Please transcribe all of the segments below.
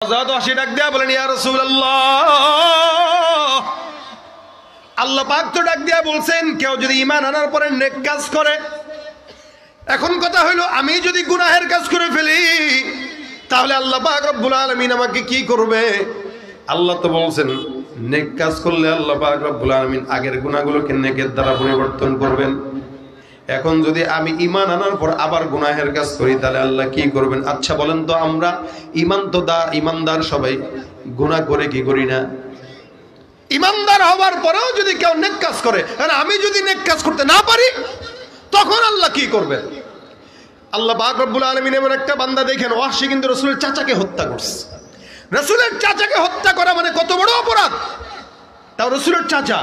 ডাক দিয়া বলেন, ইয়া রাসূলুল্লাহ, আল্লাহ পাক তো ডাক দিয়া বলছেন কেউ যদি ঈমান আনার পরে নেক কাজ করে। এখন কথা হইল, আমি যদি গুনাহের কাজ করে ফেলি তাহলে আল্লাহ পাক রব্বুল আলামিন আমাকে কি করবে? আল্লাহ তো বলছেন নেক কাজ করলে আল্লাহ পাক রব্বুল আলামিন আগের গুনাহগুলোকে নেকের দ্বারা পরিবর্তন করবেন। এখন যদি আমি ঈমান আনার পর আবার গুনাহের কাজ করি তাহলে আল্লাহ কি করবেন? আচ্ছা বলেন তো, আমরা ঈমানদার সবাই গুনাহ করে কি করি না? ঈমানদার হওয়ার পরেও যদি কেউ নেক কাজ করে, আর আমি যদি নেক কাজ করতে না পারি তখন আল্লাহ কি করবেন? আল্লাহ পাক রব্বুল আলামিন এমন একটা বান্দা দেখেন, ওয়াহশী কিন্তু রাসূলের চাচাকে হত্যা করছে। রাসূলের চাচাকে হত্যা করা মানে কত বড় অপরাধ! তাও রাসূলের চাচা।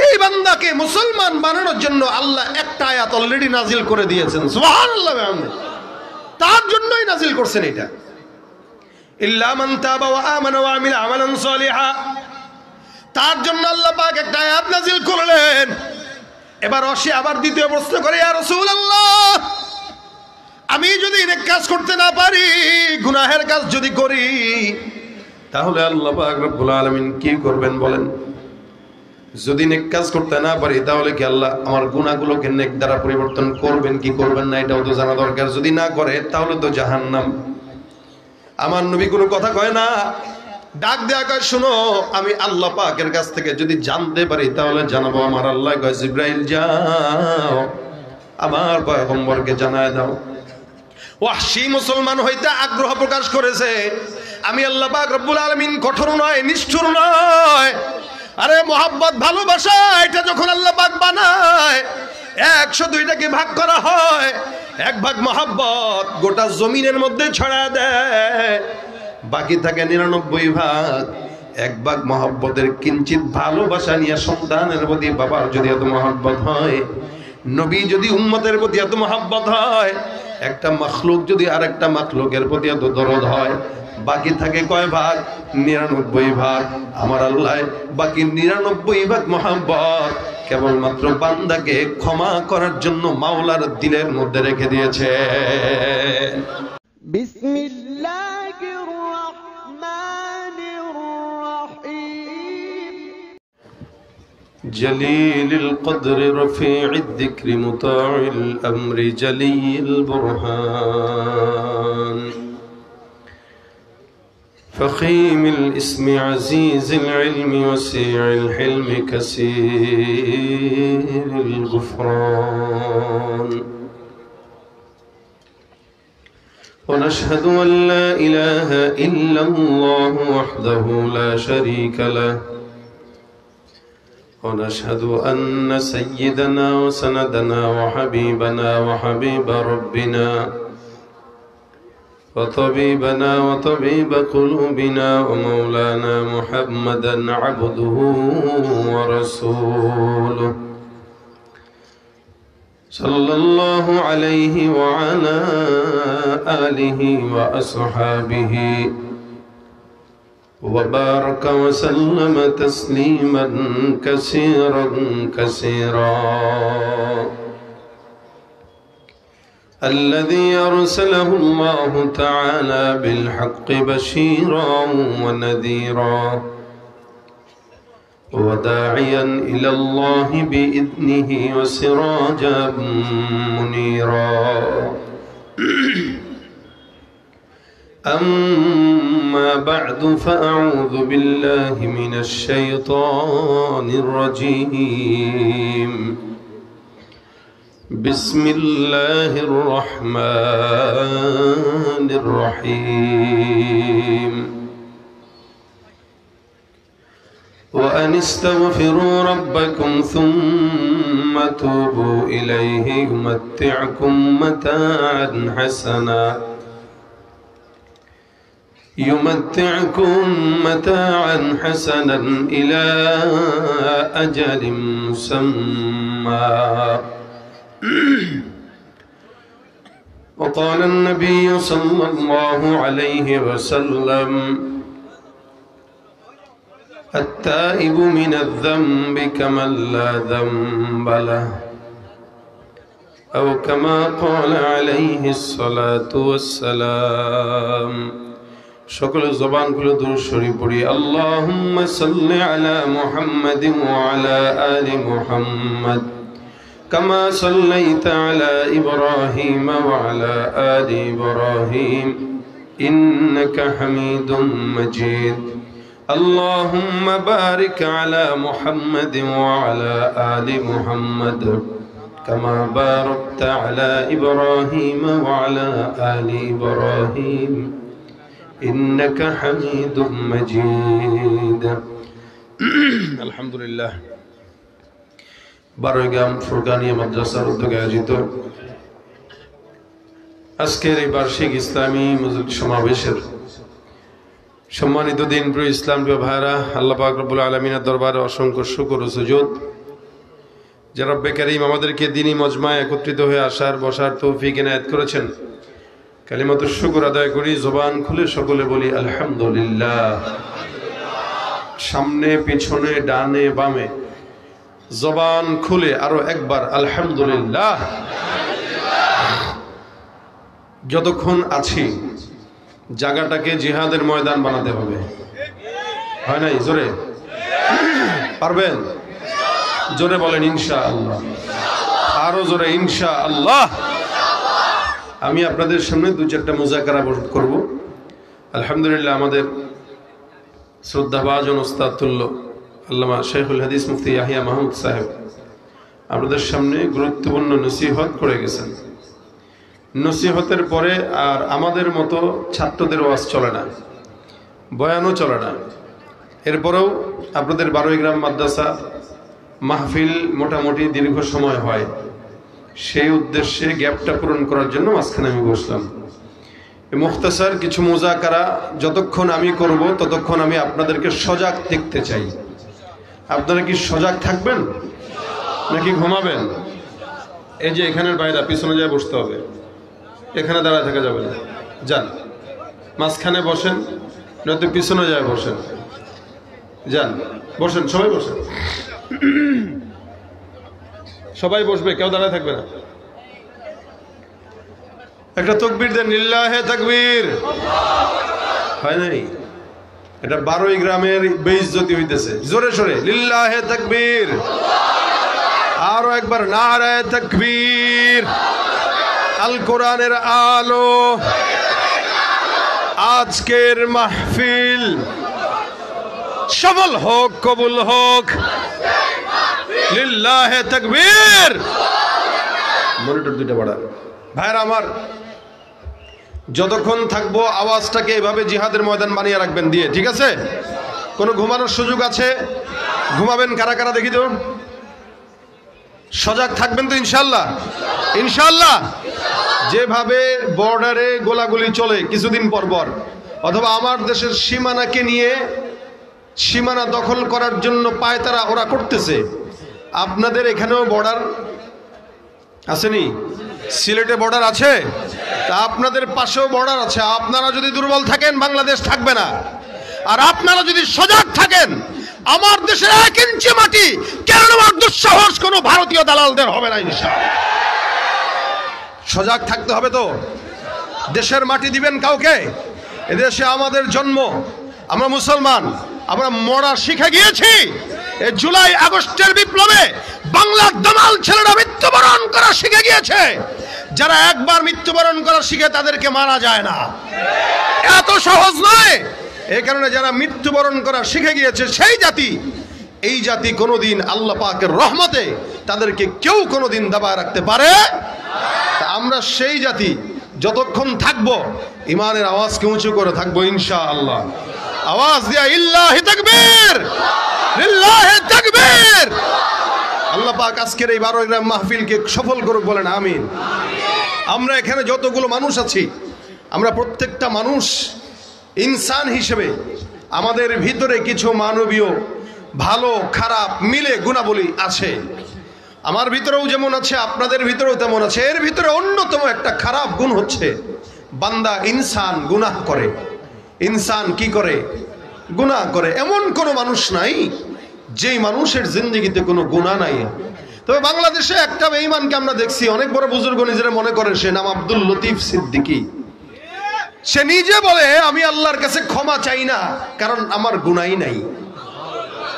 এই বান্দাকে মুসলমান বানানোর জন্য আল্লাহ একটা আয়াত অলরেডি নাজিল করে দিয়েছেন। সুবহানাল্লাহ, তার জন্যই নাজিল করছেন এটা, ইল্লা মান তাবা ওয়া আমানা ওয়া আমিলা আমালান সালিহা। তার জন্য আল্লাহ পাক একটা আয়াত নাজিল করলেন। এবার সে আবার দ্বিতীয় প্রশ্ন করে, ইয়া রাসূলুল্লাহ, আমি যদি নেক কাজ করতে না পারি, গুনাহের কাজ যদি করি, তাহলে আল্লাহ পাক রব্বুল আলামিন কি করবেন বলেন? যদি নেক কাজ করতে না পারি তাহলে কি আল্লাহ আমার গুনাহগুলোকে নেক দ্বারা পরিবর্তন করবেন কি করবেন না, এটাও তো জানা দরকার। যদি না করে তাহলে তো জাহান্নাম। আমার নবী কোনো কথা কয় না, ডাক দেয়া কয়, শোনো, আমি আল্লাহ পাকের কাছ থেকে যদি জানতে পারি তাহলে জানাবো। আমার আল্লাহ কয়, জিবরাইল যাও আমার পয়গম্বরকে জানায় দাও। ওয়াহশী মুসলমান হইতে আগ্রহ প্রকাশ করেছে। আমি আল্লাহ পাক রব্বুল আলামিন কঠোর নয়, নিষ্ঠুর নয়। আরে মোহাব্বত, ভালোবাসা, এটা যখন আল্লাহ পাক বানায় 102টাকে ভাগ করা হয়, এক ভাগ মোহাব্বত গোটা জমিনের মধ্যে ছড়ায় দেয়, বাকি থাকে 99 ভাগ। এক ভাগ মোহাব্বতের কিঞ্চিত ভালোবাসা নিয়ে সন্তানের প্রতি বাবার যদি এত মোহাব্বত হয়, নবী যদি উম্মতের প্রতি এত মোহাব্বত হয়, একটা মাখলুক যদি আর একটা মাখলুকের প্রতি এত দরদ হয়, বাকি থাকে কয় ভাগ? 99 ভাগ। আমার আল্লাহ বাকি 99 ভাগ মোহাব্বত কেবলমাত্র বান্দাকে ক্ষমা করার জন্য মাওলার দিলের মধ্যে রেখে দিয়েছে। বিসমিল্লাহির রাহমানির রাহিম। জলিলুল কদর রফিউদ যিকরি মুতাউল আমরি জলিল বুরহান فخيم الاسم عزيز العلم وسيع الحلم كثير الغفران ونشهد أن لا إله إلا الله وحده لا شريك له ونشهد أن سيدنا وسندنا وحبيبنا وحبيب ربنا وطبيبنا وطبيب قلوبنا ومولانا محمدا عبده ورسوله صلى الله عليه وعلى آله وأصحابه وبارك وسلم تسليما كثيرا كثيرا الذي أرسله الله تعالى بالحق بشيرا ونذيرا وداعيا إلى الله بإذنه وسراجا منيرا أما بعد فأعوذ بالله من الشيطان الرجيم بسم الله الرحمن الرحيم وأن استغفروا ربكم ثم توبوا إليه يمتعكم متاعا حسنا إلى أجل مسمى وقال النبي صلى الله عليه وسلم التائب من الذنب كمن لا ذنب له أو كما قال عليه الصلاة والسلام সকলে জবান খুলে দুরূদ শরীফ পড়ি। আল্লাহুম্মা সাল্লি আলা মুহাম্মাদিন ওয়া আলা আলি মুহাম্মাদ কামা সাল্লাইতা আলা ইব্রাহিম ওয়া আলা আলি ইব্রাহিম ইন্নাকা হামিদুম মাজিদ। আল্লাহুম্মা বারিক আলা মুহাম্মাদিন ওয়া আলা আলি মুহাম্মাদ কামা বারাকতা আলা ইব্রাহিম ওয়া আলা আলি ইব্রাহিম ইন্নাকা হামিদুম মাজিদ। আলহামদুলিল্লাহ, বারৈগ্রাম ফুরকানিয়া মাদ্রাসার উদ্যোগে আয়োজিত আজকের এই বার্ষিক ইসলামী সমাবেশের সম্মানিত দিনপ্রিয় ইসলামপ্রিয় ভাইরা, আল্লাহ পাক রব্বুল আলামিনের দরবারে অসংখ্য শুকর ও সুজুদ যে রব্বে কারীম আমাদেরকে দ্বীনি মজমায় একত্রিত হয়ে আসার বসার তৌফিক এনায়েত করেছেন। কালিমাতুশ শুকর আদায় করি, জবান খুলে সকলে বলি আলহামদুলিল্লাহ। সামনে পিছনে ডানে বামে জবান খুলে আরো একবার আলহামদুলিল্লাহ। যতক্ষণ আছি জায়গাটাকে জিহাদের ময়দান বানাতে হবে, হয় নাই? জোরে পারবেন? জোরে বলেন ইনশাআল্লাহ, আরো জোরে ইনশাআল্লাহ। আমি আপনাদের সামনে দু চারটা মুযাকারা করব। আলহামদুলিল্লাহ, আমাদের শ্রদ্ধাভাজন ওস্তাদ তুল্য আল্লামা শাইখুল হাদিস মুফতি ইয়াহিয়া মাহমুদ সাহেব আপনাদের সামনে গুরুত্বপূর্ণ নসিহত করে গেছেন। নসিহতের পরে আর আমাদের মতো ছাত্রদের ওয়াজ চলে না, বয়ানও চলে না। এরপরেও আপনাদের বারৈগ্রাম মাদ্রাসা মাহফিল মোটামুটি দীর্ঘ সময় হয়, সেই উদ্দেশ্যে গ্যাপটা পূরণ করার জন্য মাঝখানে আমি বসলাম। মুখতাসার কিছু মুযাকারা যতক্ষণ আমি করব ততক্ষণ আমি আপনাদেরকে সজাগ দেখতে চাই। আপনারা কি সজাগ থাকবেন নাকি ঘুমাবেন? এই যে এখানের বাইরে পিছনে যায় বসতে হবে, এখানে দাঁড়ায় থাকা যাবে না। যান মাঝখানে বসেন, নয়তো পিছনে যায় বসেন। যান বসেন, সবাই বসেন, সবাই বসবে, কেউ দাঁড়ায় থাকবে না। একটা তাকবীর দেন, লিল্লাহে তাকবীর। হয় নাই? এটা বারৈগ্রামের বেইজ্জতি হইতেছে। জোরে সোরে লিল্লাহে তাকবীর। আরো একবার নারায়ে তাকবীর। আল কোরআনের আলো, আজকের মাহফিল সফল হোক, কবুল হোক। লিল্লাহে তাকবীর। মনিটর দুইটা বাড়ান। ভাইরা আমার, যতক্ষণ থাকবো আওয়াজটাকে এভাবে জিহাদের ময়দান বানিয়ে রাখবেন দিয়ে, ঠিক আছে? কোনো ঘুমানোর সুযোগ আছে? ঘুমাবেন কারা কারা দেখি তো? সজাগ থাকবেন তো ইনশাআল্লাহ? ইনশাআল্লাহ। যেভাবে বর্ডারে গোলাগুলি চলে কিছুদিন পর পর, অথবা আমার দেশের সীমানাকে নিয়ে সীমানা দখল করার জন্য পায়তারা ওরা করতেছে, আপনাদের এখানেও বর্ডার আসেনি? সিলেটে বর্ডার আছে, তা আপনাদের পাশেও বর্ডার আছে। আপনারা যদি দুর্বল থাকেন বাংলাদেশ থাকবে না, আর আপনারা যদি সজাগ থাকেন আমার দেশের 1 ইঞ্চি মাটি কেন আমার দুঃসাহস কোনো ভারতীয় দালালদের হবে না ইনশাআল্লাহ। সজাগ থাকতে হবে তো। দেশের মাটি দিবেন কাউকে? এদেশে আমাদের জন্ম, আমরা মুসলমান, আমরা মরা শিখে গিয়েছি। এই জুলাই আগস্টের বিপ্লবে বাংলার দামাল ছেলেরা মৃত্যুবরণ করা শিখে গিয়েছে। যারা একবার মৃত্যুবরণ করা শিখে তাদেরকে মারা যায় না, এত সহজ নয়। এই কারণে যারা মৃত্যুবরণ করা শিখে গিয়েছে সেই জাতি, এই জাতি কোনোদিন আল্লাহ পাকের রহমতে তাদেরকে কেউ কোনোদিন দাবায় রাখতে পারে। আমরা সেই জাতি, যতক্ষণ থাকবো ইমানের আওয়াজকে উঁচু করে থাকবো ইনশাআল্লাহ। আওয়াজ দিয়া ইল্লাহি তাকবীর, লিল্লাহি তাকবীর। আল্লাহ পাক আজকের এই বারৈগ্রাম মাহফিলকে সফল করুক, বলেন আমিন। আমরা এখানে যতগুলো মানুষ আছি, আমরা প্রত্যেকটা মানুষ ইনসান হিসেবে আমাদের ভিতরে কিছু মানবীয় ভালো খারাপ মিলে গুণাবলী আছে। আমার ভিতরেও যেমন আছে, আপনাদের ভিতরেও তেমন আছে। এর ভিতরে অন্যতম একটা খারাপ গুণ হচ্ছে বান্দা ইনসান গুনাহ করে। ইনসান কি করে? গুনাহ করে। এমন কোনো মানুষ নাই যেই মানুষের জিন্দেগিতে কোনো গুনাহ নাই। তবে বাংলাদেশে একটা বেঈমানকে আমরা দেখছি, অনেক বড় বুজুর্গ নিজেরা মনে করে, সে নাম আব্দুল লতিফ সিদ্দিকী। সে নিজে বলে আমি আল্লাহর কাছে ক্ষমা চাই না, কারণ আমার গুনাহ নাই।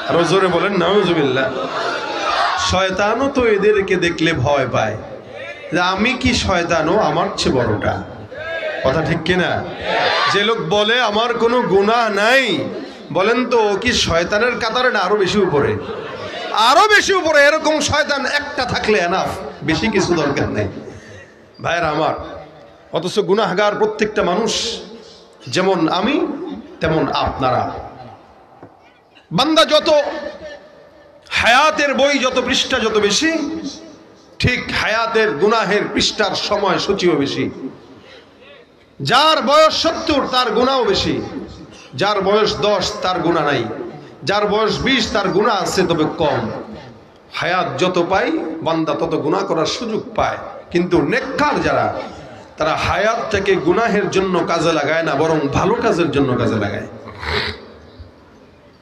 আরো জোরে বলেন নাউজুবিল্লাহ। শয়তানও তো এদেরকে দেখলে ভয় পায় যে আমি কি শয়তানও আমার চেয়ে বড়টা। কথা ঠিক কিনা? যে লোক বলে আমার কোনো গুনাহ নাই, বলেন তো ও কি শয়তানের কাতারে না আরো বেশি উপরে? আরো বেশি উপরে। এরকম শয়তান একটা থাকলে এনাফ, বেশি কিছু দরকার নেই ভাইরা আমার। অথচ গুনাহগার প্রত্যেকটা মানুষ, যেমন আমি তেমন আপনারা। বান্দা যত, হায়াতের বই যত পৃষ্ঠা যত বেশি, ঠিক হায়াতের গুনাহের পৃষ্ঠার সময় সূচিও বেশি। যার বয়স 70 তার গুনাহও বেশি, যার বয়স 10 তার গুনাহ নাই, যার বয়স 20 তার গুনাহ আছে তবে কম। হায়াত যত পায় বান্দা তত গুনাহ করার সুযোগ পায়। কিন্তু নেককার যারা, তারা হায়াতটাকে গুনাহের জন্য কাজে লাগায় না, বরং ভালো কাজের জন্য কাজে লাগায়।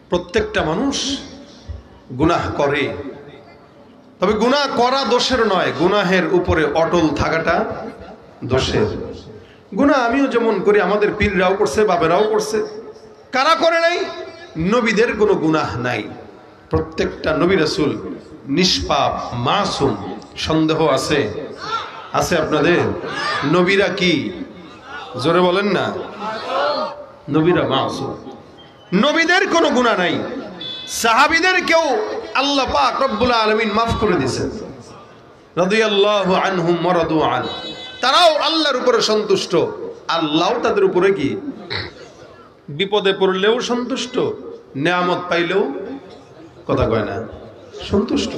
প্রত্যেকটা মানুষ গুনাহ করে, তবে গুনাহ করা দোষের নয়, গুনাহের উপরে অটল থাকাটা দোষের। গুনাহ আমিও যেমন করি, আমাদের পীররাও করছে, বাবেরাও করছে। কারা করে নাই? নবীদের কোনো গুনাহ নাই। প্রত্যেকটা নবী রাসূল নিষ্পাপ, মাসুম। সন্দেহ আছে? আছে আপনাদের? নবীরা কি? জোরে বলেন না। নবীরা মাসুম, নবীদের কোনো গুনাহ নাই। সাহাবীদের কেউ আল্লাহ পাক রব্বুল আলামিন মাফ করে দিয়েছেন, রাদিয়াল্লাহু আনহুম ওয়া রাদু আন। তারাও আল্লাহর উপরে সন্তুষ্ট, আল্লাহও তাদের উপরে কি? বিপদে পড়লেও সন্তুষ্ট, নেয়ামত পাইলেও, কথা কয় না, সন্তুষ্ট।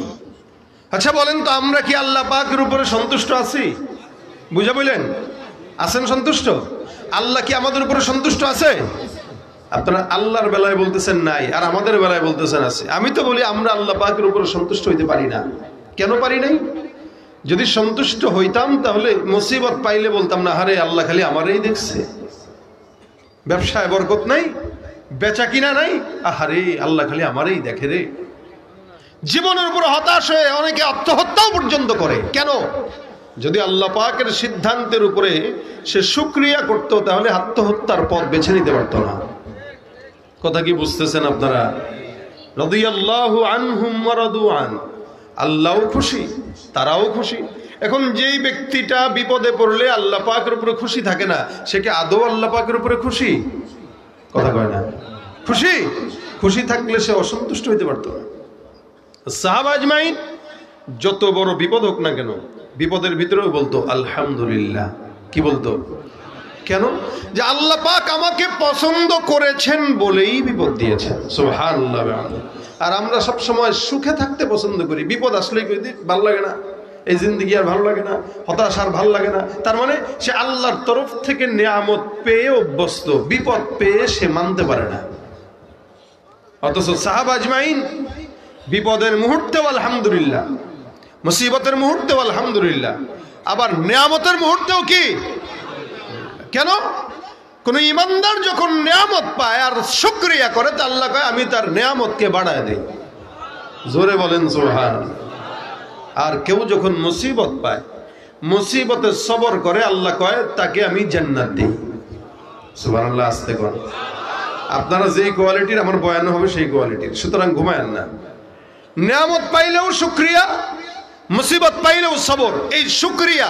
আচ্ছা বলেন তো, আমরা কি আল্লাহ পাকের উপরে সন্তুষ্ট আছি? বুঝা বললেন? আছেন সন্তুষ্ট? আল্লাহ কি আমাদের উপরে সন্তুষ্ট আছে? আপনারা আল্লাহর বেলায় বলতেছেন নাই, আর আমাদের বেলায় বলতেছেন আছে। আমি তো বলি আমরা আল্লাহ পাকের উপরে সন্তুষ্ট হইতে পারি না। কেন পারি নাই? যদি সন্তুষ্ট হইতাম তাহলে মুসিবত পাইলে বলতাম না, আরে আল্লাহ খালি আমারই দেখছে। ব্যবসায় বরকত নাই, বেচা কিনা নাই, আহারে আল্লাহ খালি আমারই দেখে রে। জীবনের উপর হতাশ হয়ে অনেকে আত্মহত্যাও পর্যন্ত করে। কেন? যদি আল্লাহ পাকের সিদ্ধান্তের উপরে সে শুকরিয়া করত, তাহলে আত্মহত্যার পথ বেছে নিতে পারত না। কথা কি বুঝতেছেন আপনারা? রাদিয়াল্লাহু আনহুম ওয়া রাদু আন। আল্লাহও খুশি, তারাও খুশি। এখন যেই ব্যক্তিটা বিপদে পড়লে আল্লাহ পাকের উপরে খুশি থাকে না, সে কি আদৌ আল্লাহ পাকের উপরে খুশি? কথা কয় না। খুশি? খুশি থাকলে সে অসন্তুষ্ট হইতে পারত না। সাহাবা আজমাইন যত বড় বিপদ হোক না কেন, বিপদের ভিতরেও বলতো আলহামদুলিল্লাহ। কি বলতো? কেন? যে আল্লাহ পাক আমাকে পছন্দ করেছেন বলেই বিপদ দিয়েছেন। সুবহানাল্লাহ। আর আমরা সব সময় সুখে থাকতে পছন্দ করি, বিপদ আসলেই কই দিই ভালো লাগে না, এই জিন্দেগি আর ভালো লাগে না, হতাশ আর ভালো লাগে না। তার মানে সে আল্লাহর তরফ থেকে নিয়ামত পেয়ে অভ্যস্ত, বিপদ পেয়ে সে মানতে পারে না। অথচ সাহাবা আজমাইন বিপদের মুহূর্তেও আলহামদুলিল্লাহ, মুসিবতের মুহূর্তেও আলহামদুলিল্লাহ, আবার নিয়ামতের মুহূর্তেও কি? কেন? কোন ইমানদার যখন নিয়ামত পায় আর শুকরিয়া করে, তা আল্লাহ কয় আমি তার নিয়ামতকে বাড়ায় দেই। জোরে বলেন সুবহানাল্লাহ। আর কেউ যখন মুসিবত পায়, মুসিবতে সবর করে, আল্লাহ কয় তাকে আমি জান্নাত দেই। সুবহানাল্লাহ। আস্তে কর। আপনারা যেই কোয়ালিটির, আমার বয়ান হবে সেই কোয়ালিটির। সুতরাং ঘুমায়েন না। নিয়ামত পাইলেও শুকরিয়া, মুসিবত পাইলেও সবর। এই শুকরিয়া,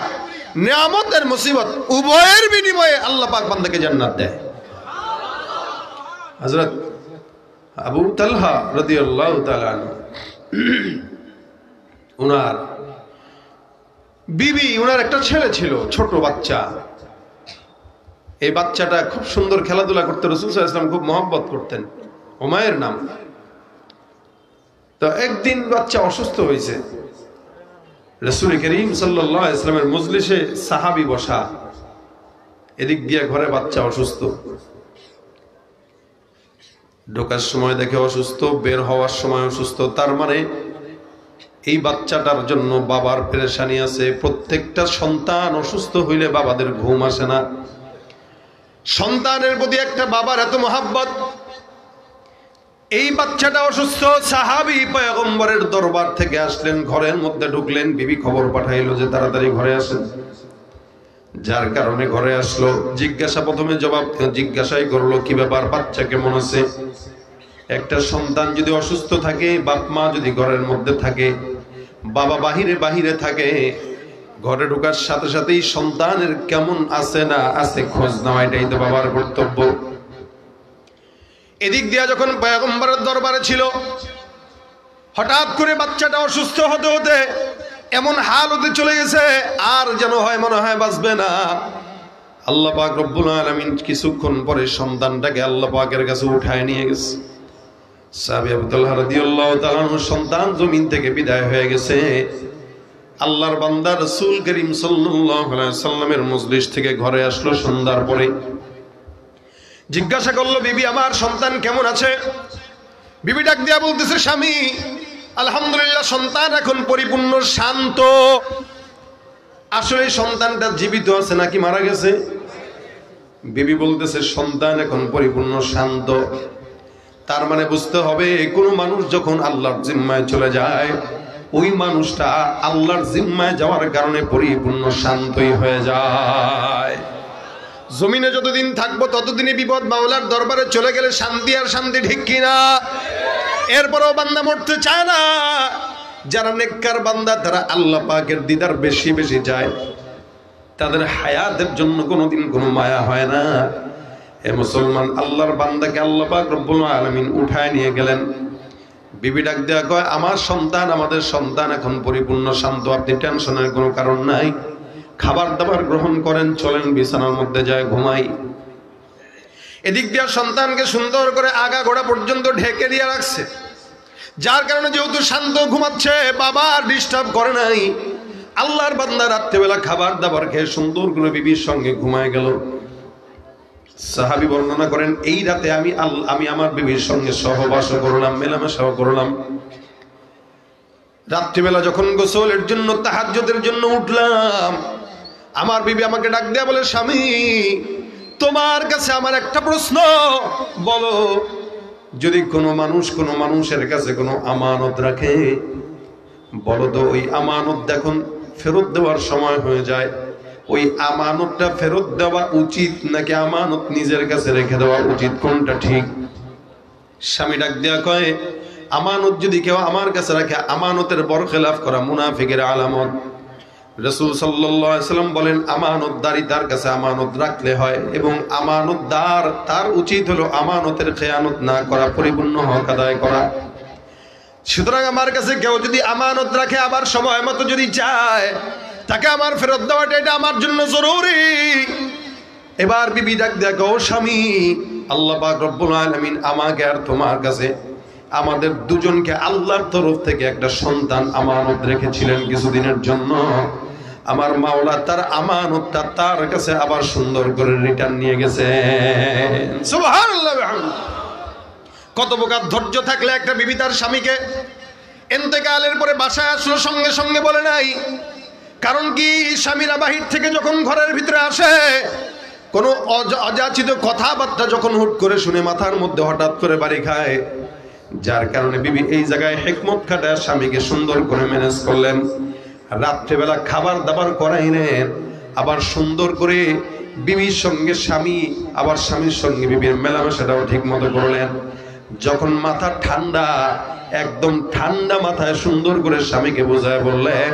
নিয়ামত আর মুসিবত উভয়ের বিনিময়ে আল্লাহ পাক বান্দাকে জান্নাত দেয়। হযরত আবু তালহা রাদিয়াল্লাহু তাআলা আনহু, উনার বিবি, উনার একটা ছেলে ছিল, ছোট বাচ্চা। এই বাচ্চাটা খুব সুন্দর খেলাধুলা করতে রাসূল সাল্লাল্লাহু আলাইহি ওয়াসাল্লাম খুব মহব্বত করতেন। উমায়ের নাম। তো একদিন বাচ্চা অসুস্থ হয়েছে। রাসূল করিম সাল্লাল্লাহু আলাইহি ওয়াসাল্লামের মজলিসে সাহাবী বসা, এদিক দিয়ে ঘরে বাচ্চা অসুস্থ। ঢোকার সময় দেখে অসুস্থ, বের হওয়ার সময় অসুস্থ। তার মানে এই বাচ্চাটার জন্য বাবার পেরেশানি আছে। প্রত্যেকটা সন্তান অসুস্থ হইলে বাবাদের ঘুম আসে না। সন্তানের প্রতি একটা বাবার এত মহাব্বত। এই বাচ্চাটা অসুস্থ। সাহাবী পয়গম্বরের দরবার থেকে আসলেন, ঘরের মধ্যে ঢুকলেন। বিবি খবর পাঠাইলো যে তাড়াতাড়ি ঘরে আসেন। যার কারণে ঘরে আসলো। জিজ্ঞাসা প্রথমে জিজ্ঞাসাই করলো কি ব্যাপার, বাচ্চা কেমন আছে? একটা সন্তান যদি অসুস্থ থাকে, বাপ মা যদি ঘরের মধ্যে থাকে, বাবা বাহিরে থাকে, ঘরে ঢোকার সাথে সাথেই সন্তানের কেমন আছে না আছে খোঁজ নেওয়া, এটাই তো বাবার কর্তব্য। এদিক দিয়া যখন পয়গম্বরের দরবারে ছিল, হঠাৎ করে বাচ্চাটা অসুস্থ হতে হতে এমন হাল হতে চলে গেছে, আর যেন হয় মনে হয় বাঁচবে না। আল্লাহ পাক রব্বুল আলামিন কিছুক্ষণ পরে সন্তানটাকে আল্লাহ পাকের কাছে উঠায় নিয়ে গেছে। সাহাবী আব্দুল্লাহ রাদিয়াল্লাহু তাআলা সন্তান জমিন থেকে বিদায় হয়ে গেছে। আল্লাহর বান্দা রাসূল করিম সাল্লাল্লাহু আলাইহি সাল্লামের মজলিস থেকে ঘরে আসলো সন্ধ্যার পরে। জিজ্ঞাসা করলো, বিবি আমার সন্তান কেমন আছে? বিবি ডাক দিয়া বলতেছে, স্বামী আলহামদুলিল্লাহ সন্তান এখন পরিপূর্ণ শান্ত। আসলে সন্তানটা জীবিত আছে নাকি মারা গেছে? বিবি বলতেছে সন্তান এখন পরিপূর্ণ শান্ত। তার মানে বুঝতে হবে কোনো মানুষ যখন আল্লাহর জিম্মায় চলে যায়, ওই মানুষটা আল্লাহর জিম্মায় যাওয়ার কারণে পরিপূর্ণ শান্তই হয়ে যায়। জমিনে যতদিন থাকবো ততদিনই বিপদ, মাওলার দরবারে চলে গেলে শান্তি আর শান্তি, ঠিক কিনা? এরপরও বান্দা মরতে চায় না। যারা নেককার বান্দা তারা আল্লাহ পাকের দিদার বেশি বেশি যায়, তাদের হায়াতের জন্য কোনোদিন কোনো মায়া হয় না। এ মুসলমান, আল্লাহর বান্দাকে আল্লাহ পাক রব্বুল আলামিন উঠায় নিয়ে গেলেন। বিবি ডাক দেয়া কয়, আমার সন্তান, আমাদের সন্তান এখন পরিপূর্ণ শান্ত, আপনি টেনশনের কোনো কারণ নাই। খাবার দাবার গ্রহণ করেন, চলেন বিছানার মধ্যে যায় ঘুমাই। এদিক দিয়ে সন্তানকে সুন্দর করে আগা গোড়া পর্যন্ত ঢেকে দিয়ে রাখছে, যার কারণে যেহেতু শান্ত ঘুমাচ্ছে, বাবা আর ডিস্টার্ব করে নাই। আল্লাহর বান্দা রাত্রেবেলা খাবার দাবার খেয়ে সুন্দর করে বিবির সঙ্গে ঘুমায় গেল। সাহাবী বর্ণনা করেন, এই রাতে আমি আমার বিবির সঙ্গে সহবাস করলাম, মেলামেশাও করলাম। রাত্রিবেলা যখন গোসলের জন্য তাহাজ্জুদের জন্য উঠলাম, আমার বিবি আমাকে ডাক দেয়া বলে, স্বামী তোমার কাছে আমার একটা প্রশ্ন, বলো যদি কোনো মানুষের কাছে কোনো আমানত রাখে, বলো তো ওই আমানত যখন ফেরত দেওয়ার সময় হয়ে যায়, ওই আমানতটা ফেরত দেওয়া উচিত নাকি আমানত নিজের কাছে রেখে দেওয়া উচিত, কোনটা ঠিক? স্বামী ডাক দেয়া কয়, আমানত যদি কেউ আমার কাছে রাখে, আমানতের বরখেলাফ করা মুনাফিকের আলামত। রাসূল সাল্লাল্লাহু আলাইহি ওয়াসাল্লাম বলেন, আমানতদারি তার কাছে আমানত রাখলে হয়, এবং আমানতদার তার উচিত হলো আমানতের খেয়ানত না করা, পরিপূর্ণ হক আদায় করা। সুতরাং আমার কাছে কেউ যদি আমানত রাখে, আবার সময় মতো যদি চায়, তাকে আমার ফেরত দেওয়াটা এটা আমার জন্য জরুরি। এবার বিবি ডাক দেখো, স্বামী আল্লাহ পাক রব্বুল আলামিন আমাকে আর তোমার কাছে, আমাদের দুজনকে আল্লাহর তরফ থেকে একটা সন্তান আমানত রেখেছিলেন কিছুদিনের জন্য। আমার মাওলা তার আমানতটা তার কাছে আবার সুন্দর করে রিটার্ন নিয়ে গেছে। সুবহানাল্লাহ। কত প্রকার ধৈর্য থাকলে একটা বিবি তার স্বামীকে ইন্তেকালের পরে বাসায় আসলো সঙ্গে সঙ্গে বলে নাই। কারণ কি, স্বামীরা বাহির থেকে যখন ঘরের ভিতরে আসে, কোনো অযাচিত কথাবার্তা যখন হুট করে শুনে মাথার মধ্যে হঠাৎ করে বাড়ি খায়, যার কারণে বিবি এই জায়গায় হিকমত খাটায় স্বামীকে সুন্দর করে ম্যানেজ করলেন। রাত্রেবেলা খাবার দাবার করাইলেন, আবার সুন্দর করে বিবির সঙ্গে স্বামী, আবার স্বামীর সঙ্গে বিবির মেলামেশাটাও ঠিক মতো করলেন। যখন মাথা ঠান্ডা, একদম ঠান্ডা মাথায় সুন্দর করে স্বামীকে বোঝায় বললেন,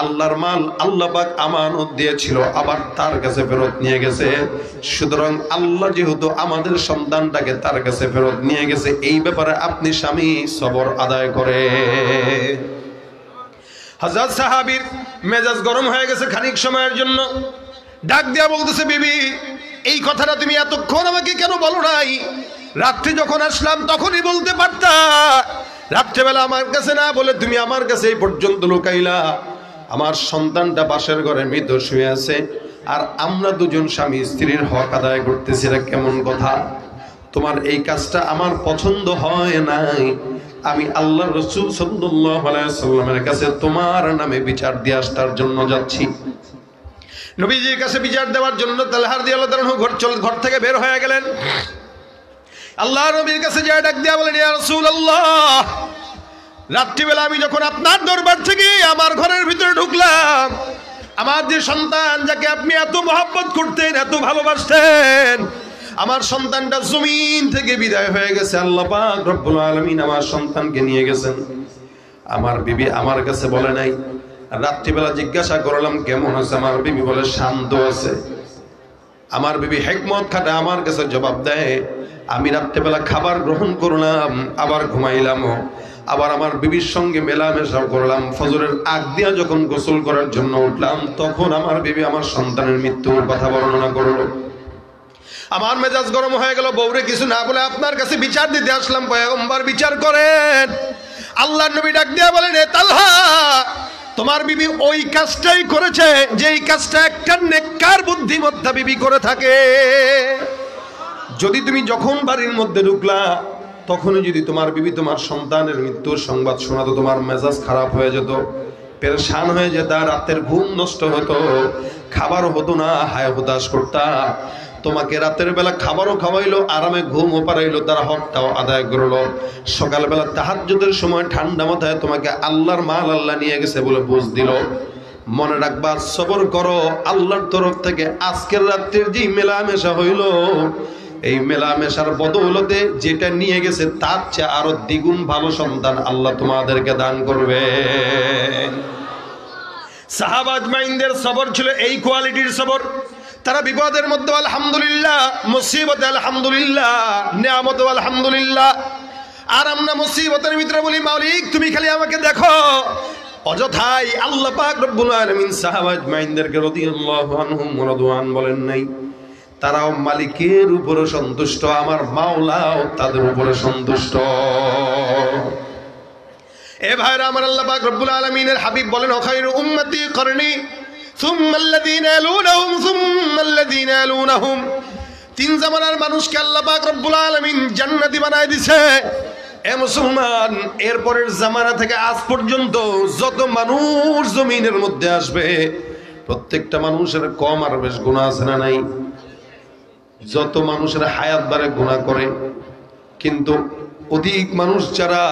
আল্লাহর মাল আল্লাহ পাক আমানত দিয়েছিল, আবার তার কাছে ফেরত নিয়ে গেছে। সুতরাং আল্লাহ যেহেতু আমাদের সন্তানটাকে তার কাছে ফেরত নিয়ে গেছে, এই ব্যাপারে আপনি স্বামী সবর আদায় করে। হযরত সাহাবীর মেজাজ গরম হয়ে গেছে খানিক সময়ের জন্য। ডাক দিয়া বলতেছে, বিবি এই কথাটা তুমি এতক্ষণ আমাকে কেন বলো নাই? রাত্রি যখন আসলাম তখনই বলতে পারতা। রাত্রেবেলা আমার কাছে না বলে তুমি আমার কাছে এই পর্যন্ত লুকাইলা। আমার সন্তানটা পাশের ঘরে মৃত শুয়ে আছে, আর আমরা দুজন স্বামী স্ত্রীর হক আদায় করতেছি, এটা কেমন কথা? তোমার এই কাজটা আমার পছন্দ হয় নাই। আমি আল্লাহ রাসূল সাল্লাল্লাহু আলাইহি ওয়াসাল্লামের কাছে তোমার নামে বিচার দিয়ে আসার জন্য যাচ্ছি। নবীজির কাছে বিচার দেওয়ার জন্য তালহা রাদিয়াল্লাহু তাআলা ঘর থেকে বের হয়ে গেলেন। আল্লাহ নবীর কাছে যায় ডাক দিয়া বলেন, ইয়া রাসূলুল্লাহ, রাত্রিবেলা আমি যখন আপনার দরবার থেকে আমার ঘরের ভিতরে ঢুকলাম, আমার যে সন্তান, যাকে আপনি এত মহব্বত করতেন, এত ভালোবাসতেন, আমার সন্তানটা জমিন থেকে বিদায় হয়ে গেছে। আল্লাহ পাক রব্বুল আলামিন আমার সন্তানকে নিয়ে গেছেন। আমার বিবি আমার কাছে বলে নাই। রাত্রিবেলা জিজ্ঞাসা করলাম কেমন আছে, আমার বিবি বলে শান্ত আছে। আমার বিবি হিকমত খাটা আমার কাছে জবাব দেয়, আমি রাত্রিবেলা খাবার গ্রহণ করলাম, আবার ঘুমাইলাম, আবার আমার বিবির সঙ্গে মেলামেশা করলাম। ফজরের আগ দিয়া যখন গোসল করার জন্য উঠলাম, তখন আমার বিবি আমার সন্তানের মৃত্যুর কথা বর্ণনা করলো। আমার মেজাজ গরম হয়ে গেল। বউরে কিছু না বলে আপনার কাছে বিচার দিতে আসলাম। পয়গম্বর বিচার করেন। আল্লাহর নবী ডাক দিয়া বলেন, এ তালহা, তোমার বিবি ওই কাজটাই করেছে যেই কাজটা একটা নেককার বুদ্ধিমত্তা বিবি করে থাকে। যদি তুমি যখন বাড়ির মধ্যে ঢুকলা তখনই যদি তোমার বিবি তোমার সন্তানের মৃত্যুর সংবাদ শোনাতো, তোমার মেজাজ খারাপ হয়ে যেত, পেরেশান হয়ে যেত, রাতের ঘুম নষ্ট হতো, খাবারও হতো না, হায় হতাশ করতা। তোমাকে রাতের বেলা খাবারও খাওয়াইলো, আরামে ঘুমও পারাইলো, তারা হকটাও আদায় করলো। সকালবেলা তাহাজ্জুদের সময় ঠান্ডা মাথায় তোমাকে আল্লাহর মাল আল্লাহ নিয়ে গেছে বলে বুঝ দিল। মনে রাখবা, সবর করো, আল্লাহর তরফ থেকে আজকের রাত্রির যে মেলামেশা হইল, এই মেলামেশার বদৌলতে যেটা নিয়ে গেছে তার চেয়ে আরো দ্বিগুণ ভালো সন্তান আল্লাহ তোমাদেরকে দান করবে। সাহাবা আজমাইনদের সবর ছিল এই কোয়ালিটির সবর। তারা বিপদের মধ্যে আলহামদুলিল্লাহ, মুসিবতে আলহামদুলিল্লাহ, নিয়ামতে আলহামদুলিল্লাহ। আর আমরা মুসিবতের ভিতরে বলি, মালিক তুমি খালি আমাকে দেখো। অযথাই আল্লাহ পাক রব্বুল আলামিন সাহাবা আজমাইনদেরকে রাদিয়াল্লাহু আনহুম ওয়া রাদওয়ান বলেন নাই। তারাও মালিকের উপরে সন্তুষ্ট, আমার মাওলাও তাদের উপরে সন্তুষ্ট। এ ভাইরা আমার, আল্লাহ পাক রব্বুল আলামিনের হাবিব বলেন, খায়রু উম্মতি করনি সুম্মা আল্লাযীনা ইয়ালুনহুম সুম্মা আল্লাযীনা ইয়ালুনহুম। তিন জামানার মানুষকে আল্লাহ পাক রব্বুল আলামিন জান্নাতি বানায় দিয়েছে। এ মুসলমান, এরপরের জামানা থেকে আজ পর্যন্ত যত মানুষ জমিনের মধ্যে আসবে, প্রত্যেকটা মানুষের কম আর বেশ গুনাহ আছে না নাই? যত মানুষের হায়াত বাড়ে গুনাহ করে, কিন্তু অধিক মানুষ যারা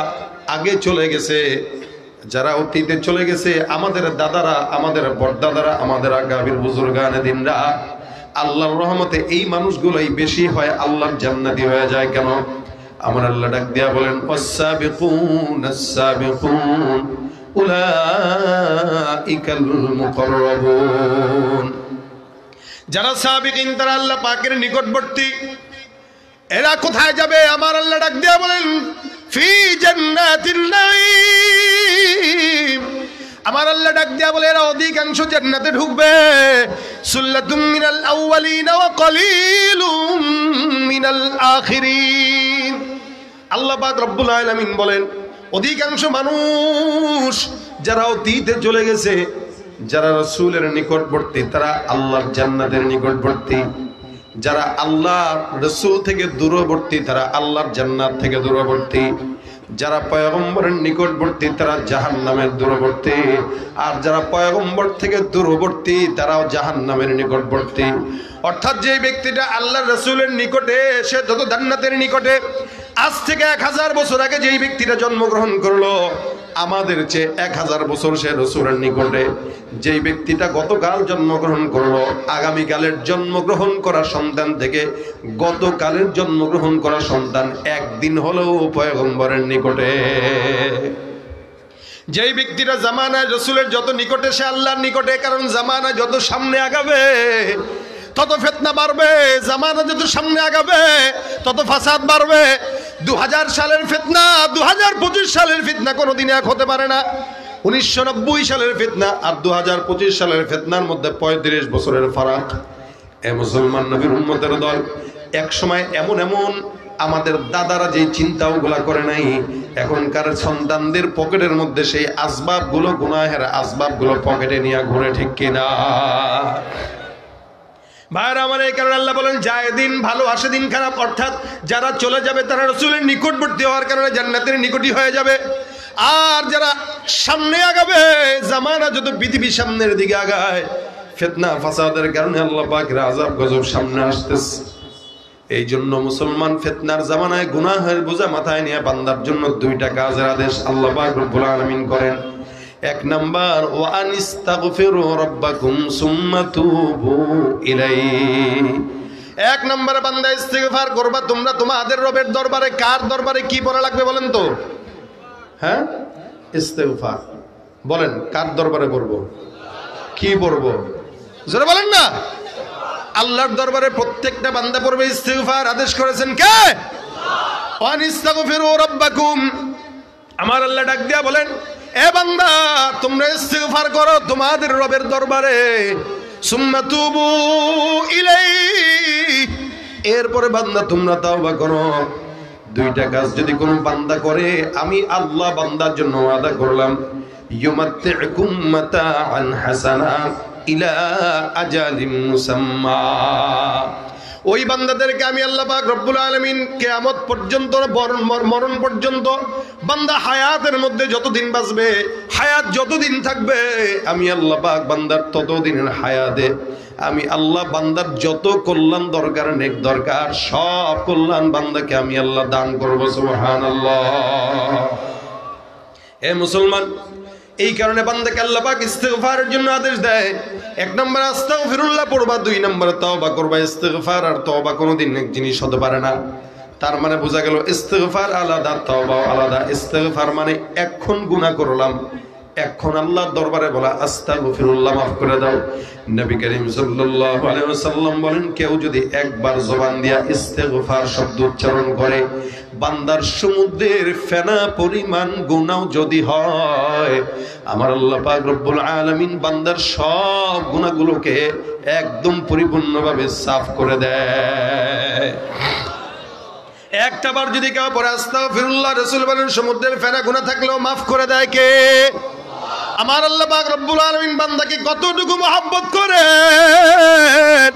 আগে চলে গেছে, যারা অতীতে চলে গেছে, আমাদের দাদারা, আমাদের বড়দাদারা, আমাদের আগামীর বুজুর্গানে দিনরা, আল্লাহর রহমতে এই মানুষগুলোই বেশি হয় আল্লাহর জান্নাতি হয়ে যায়। কেন? আমার আল্লাহ ডাক দিয়া বলেন, ওয়াস-সাবিকুন আস-সাবিকুন উলাইকাল মুকাররাবুন। যারা সাবিকিন তারা আল্লাহ পাকের নিকটবর্তী। এরা কোথায় যাবে? আমার আল্লাহ ডাক দিয়া বলেন, ফি জান্নাতিন নাঈম। আমার আল্লাহ ডাক দিয়া বলে, এরা অধিকাংশ জান্নাতে ঢুকবে। সুল্লাতুম মিনাল আউয়ালিন ওয়া কলিলুম মিনাল আখিরিন। আল্লাহ পাক রব্বুল আলামিন বলেন, অধিকাংশ মানুষ যারা অতীতে চলে গেছে, যারা রাসূলের নিকটবর্তী, তারা আল্লাহর জান্নাতের নিকটবর্তী। যারা আল্লাহ রাসূল থেকে দূরবর্তী, তারা আল্লাহর জান্নাত থেকে দূরবর্তী। যারা পয়গম্বরের নিকটবর্তী, তারা জাহান্নামের দূরবর্তী। আর যারা পয়গম্বর থেকে দূরবর্তী, তারাও জাহান্নামের নিকটবর্তী। অর্থাৎ যে ব্যক্তিটা আল্লাহর রাসূলের নিকটে, সে যত জান্নাতের নিকটে। আজ থেকে 1000 বছর আগে যেই ব্যক্তিটা জন্মগ্রহণ করলো, আমাদের চেয়ে 1000 বছর সে রাসূলের নিকটে। যেই ব্যক্তিটা গতকাল জন্মগ্রহণ করলো, আগামীকালের জন্মগ্রহণ করা সন্তান থেকে গতকালের জন্মগ্রহণ করা সন্তান একদিন হলেও পয়গম্বরের নিকটে। যেই ব্যক্তিটা জামানায় রাসূলের যত নিকটে, সে আল্লাহর নিকটে। কারণ জামানা যত সামনে আগাবে তত ফিতনা বাড়বে, জামানা যত সামনে আগাবে তত ফাসাদ বাড়বে। 2000 সালের ফিতনা 2025 সালের ফিতনা কোনোদিন এক হতে পারে না। 1990 সালের ফিতনা আর 2025 সালের ফিতনার মধ্যে 35 বছরের ফারাক। এ মুসলমান নবীর উম্মতের দল, এক সময় এমন এমন আমাদের দাদারা যে চিন্তাগুলা করে নাই, এখনকার সন্তানদের পকেটের মধ্যে সেই আসবাবগুলো, গুনাহের আসবাবগুলো পকেটে নিয়ে ঘুরে, ঠিক কিনা? ভাইরা আমার, এই কারণে আল্লাহ বলেন, যায় দিন ভালো আসে দিন খারাপ। অর্থাৎ যারা চলে যাবে তারা রাসূলের নিকটবর্তী হওয়ার কারণে জান্নাতের নিকটই হয়ে যাবে। আর যারা সামনে আগাবে, জামানা যত পৃথিবী সামনের দিকে আগায়, ফিতনা ফাসাদের কারণে আল্লাহ পাকের আযাব গজব সামনে আসতেছে। এই জন্য মুসলমান, ফিতনার জামানায় গুনাহের বোঝা মাথায় নিয়ে বান্দার জন্য 2টা কাজের আদেশ আল্লাহ পাক রব্বুল আলামিন করেন। এক নাম্বার ওয়া আনিস্তাগফিরু রাব্বাকুম সুম্মা তুবু ইলাইহি। এক নম্বরে বান্দা ইস্তিগফার করবা তোমরা তোমাদের রবের দরবারে। কার দরবারে কি বলা লাগবে বলেন তো? হ্যাঁ, ইস্তিগফার। বলেন কার দরবারে করব? কি পড়ব? যারা বলেন না, আল্লাহর দরবারে প্রত্যেকটা বান্দা পড়বে ইস্তিগফার। আদেশ করেছেন কে? ওয়া আনিস্তাগফিরু রাব্বাকুম। আমার আল্লাহ ডাক দিয়া বলেন, এ বান্দা তোমরা ইস্তিগফার করো তোমাদের রবের দরবারে। সুম্মা তুবু ইলাইহি। এরপরে বান্দা তোমরা তাওবা করো। দুইটা কাজ যদি কোনো বান্দা করে, আমি আল্লাহ বান্দার জন্য ওয়াদা করলাম, ইউমাত্তিউকুম মাতাআন হাসানা ইলা আজালিম মুসাম্মা। ওই বান্দাদেরকে আমি আল্লাহ পাক রব্বুল আলামিন কিয়ামত পর্যন্ত, মরণ পর্যন্ত, বান্দা হায়াতের মধ্যে যতদিন বাঁচবে, হায়াত যতদিন থাকবে, আমি আল্লাহ পাক বান্দার ততদিনের হায়াতে আমি আল্লাহ বান্দার যত কল্যাণ দরকার, নেক দরকার, সব কল্যাণ বান্দাকে আমি আল্লাহ দান করব। সুবহানাল্লাহ। এ মুসলমান, এই কারণে বান্দাকে আল্লাহ পাক ইস্তিগফারের জন্য আদেশ দেয়। এক নম্বর আস্তাগফিরুল্লাহ পড়বা, দুই নম্বর তওবা করবা। ইস্তিগফার আর তওবা কোনোদিন এক জিনিস হতে পারে না। তার মানে বোঝা গেল ইস্তিগফার আলাদা, তওবা আলাদা। ইস্তিগফার মানে এখন গুনাহ করলাম, এখন আল্লাহর দরবারে বলা আস্তাগফিরুল্লাহ, মাফ করে দাও। নবী করিম সাল্লাল্লাহু আলাইহি ওয়াসাল্লাম বলেন, কেউ যদি একবার জবান দিয়া ইস্তিগফার শব্দ উচ্চারণ করে, বান্দার সমুদ্রের ফেনা পরিমাণ গুনাহ যদি হয়, আমার আল্লাহ পাক রব্বুল আলামিন বান্দার সব গুনাহগুলোকে একদম পরিপূর্ণভাবে সাফ করে দেয়। একটা বার যদি কেউ পড়ে আস্তাগফিরুল্লাহ, রাসূল বলেন সমুদ্রের ফেনা গুনাহ থাকলেও মাফ করে দেয় কে? আমার আল্লাহ পাক রব্বুল আলামিন বান্দাকে কতটুকু মহব্বত করেন।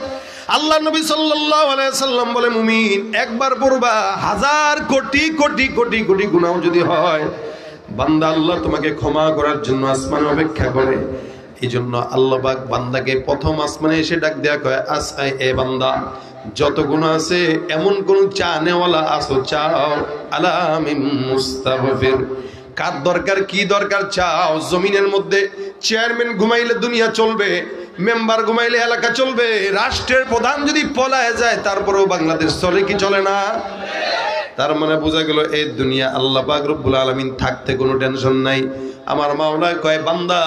আল্লাহ নবী সাল্লাল্লাহু আলাইহি সাল্লাম বলে, মুমিন একবার পড়বা, হাজার কোটি কোটি কোটি কোটি গুনাহ যদি হয়, বান্দা আল্লাহ তোমাকে ক্ষমা করার জন্য আসমানে অপেক্ষা করে। এই জন্য আল্লাহ পাক বান্দাকে প্রথম আসমানে এসে ডাক দেয়া কয়, আসআই এ বান্দা, যত গুনাহ আছে এমন কোন চা নেওয়ালা আসো, চাও। আলামিন মুস্তাগফির। কার দরকার, কি দরকার চাও? জমিনের মধ্যে চেয়ারম্যান ঘুমাইলে দুনিয়া চলবে, মেম্বার ঘুমাইলে এলাকা চলবে, রাষ্ট্রের প্রধান যদি পলায় যায় তারপরেও বাংলাদেশ চলে কি চলে না? তার মানে বোঝা গেল এই দুনিয়া আল্লাহ পাক রব্বুল আলামিন থাকতে কোনো টেনশন নাই। আমার মাওলা কয়, বান্দা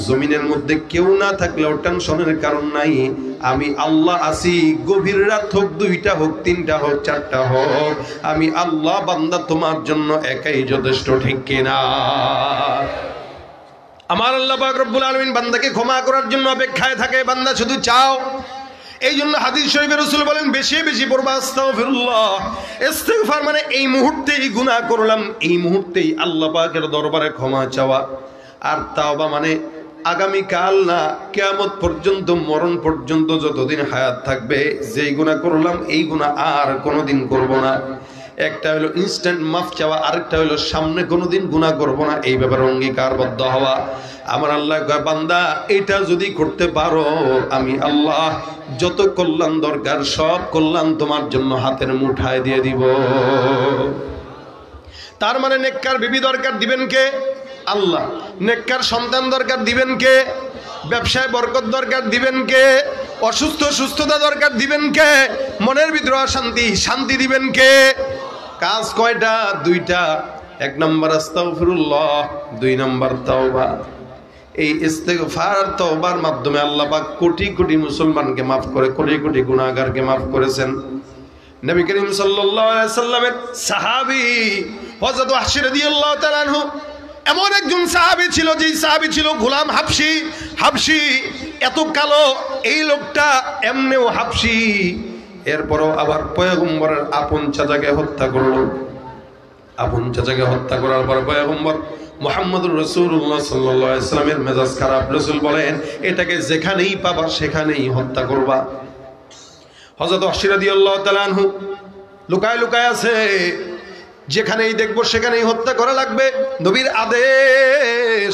জমিনের মধ্যে কেউ না থাকলেও টেনশনের কারণ নাই, আমি আল্লাহ আছি। গভীর রাত হোক, 2টা হোক, 3টা হোক, 4টা হোক, আমি আল্লাহ বান্দা তোমার জন্য একাই যথেষ্ট, ঠিক কিনা? আমার আল্লাহ পাক রব্বুল আলামিন বান্দাকে ক্ষমা করার জন্য অপেক্ষায় থাকে। বান্দা শুধু চাও। এই জন্য হাদিস শরীফে রাসূল বলেন, বেশি বেশি পড়বা আস্তাগফিরুল্লাহ। ইস্তিগফার মানে এই মুহূর্তেই গুনাহ করলাম, এই মুহূর্তেই আল্লাহ পাকের দরবারে ক্ষমা চাওয়া। আর তাওবা মানে আগামী কাল না, কিয়ামত পর্যন্ত, মরণ পর্যন্ত যতদিন হায়াত থাকবে, যেই গুনাহ করলাম এই গুনাহ আর কোনোদিন করব না। একটা হলো ইনস্ট্যান্ট মাফ চাওয়া, আরেকটা হলো সামনে কোনোদিন গুনাহ করব না, এই ব্যাপারে অঙ্গীকারবদ্ধ হওয়া। আমার আল্লাহ কয়, বান্দা এটা যদি করতে পারো, আমি আল্লাহ যত কল্যাণ দরকার সব কল্যাণ তোমার জন্য হাতের মুঠায় দিয়ে দিব। তার মানে নেককার বিবি দরকার দিবেন কে? আল্লাহ। নেককার সন্তান দরকার দিবেন কে? ব্যবসায় বরকত দরকার দিবেন কে? অসুস্থ সুস্থতা দরকার দিবেন কে? মনের ভিতরে শান্তি, শান্তি দিবেন কে? কাজ কয়টা? 2টা। 1 নম্বর আস্তাগফিরুল্লাহ, 2 নম্বর তাওবা। এই ইস্তিগফার তওবার মাধ্যমে আল্লাহ পাক কোটি কোটি মুসলমানকে মাফ করে, কোটি কোটি গুনাহগারকে মাফ করেছেন। নবী করিম সাল্লাল্লাহু আলাইহি সাল্লামের সাহাবী হযরত ওয়াহশী রাদিয়াল্লাহু তাআলা আনহু এমন একজন সাহাবী ছিল, যেই সাহাবী ছিল গোলাম হাবশী। হাবশী এত কালো, এই লোকটা এমনিও হাবশী, এরপরও আবার পয়গম্বরের আপন চাচাকে হত্যা করলো। আপন চাচাকে হত্যা করার পর পয়গম্বর মুহাম্মদুর রাসূলুল্লাহ সাল্লাল্লাহু আলাইহি ওয়াসাল্লামের মেজাজ খারাপ। রাসূল বলেন, এটাকে যেখানেই পাবা সেখানেই হত্যা করবা। হযরত ওয়াহশী রাদিয়াল্লাহু তাআলা আনহু লুকায় লুকায় আছে, যেখানেই দেখবো সেখানেই হত্যা করা লাগবে, নবীর আদেশ।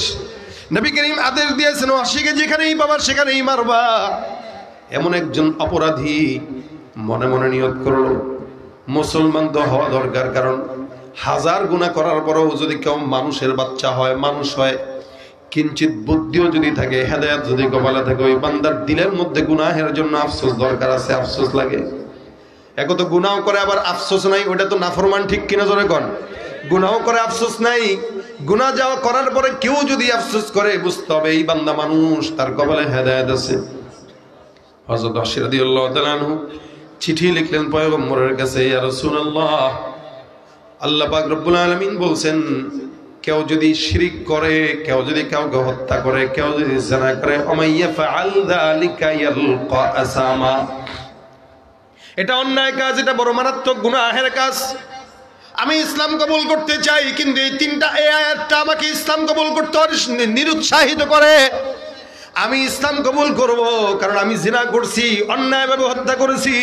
নবী করিম আদেশ দিয়েছেন, ওয়াহশীকে যেখানেই পাবা সেখানেই মারবা। এমন একজন অপরাধী মনে মনে নিয়ত করলো, মুসলমান তো হওয়া দরকার, কারণ হাজার গুনাহ করার পরেও যদি কেউ মানুষের বাচ্চা হয়, মানুষ হয়, কিঞ্চিত বুদ্ধিও যদি থাকে, হেদায়েত যদি কপালে থাকে, ওই বান্দার দিলের মধ্যে গুনাহের জন্য আফসোস দরকার আছে, আফসোস লাগে। এক তো গুনাহ করে আবার আফসোস নাই, ওটা তো নাফরমান, ঠিক কিনা জোরে কোন? গুনাহ করে আফসোস নাই, গুনাহ যাওয়া করার পরে কেউ যদি আফসোস করে, বুঝতে হবে এই বান্দা মানুষ, তার কপালে হেদায়েত আছে। হযরত আশি রাদিয়াল্লাহু তাআলা আনহু চিঠি লিখলেন পয়গম্বরের কাছে, ইয়া রাসূলুল্লাহ, আল্লাহ পাক রব্বুল আলামিন বলছেন কেউ যদি শিরিক করে, কেউ যদি কাউকে হত্যা করে, কেউ যদি জিনা করে, ওমাইয়া ফাআল যালিকা ইয়ালকা আসামা, এটা অন্যায় কাজ, এটা বড় মারাত্মক গুনাহের কাজ। আমি ইসলাম কবুল করতে চাই, কিন্তু এই তিনটা আয়াতটা আমাকে ইসলাম কবুল করতে নিরুৎসাহিত করে। আমি ইসলাম কবুল করব কারণ আমি জিনা করছি, অন্যায়ভাবে হত্যা করেছি,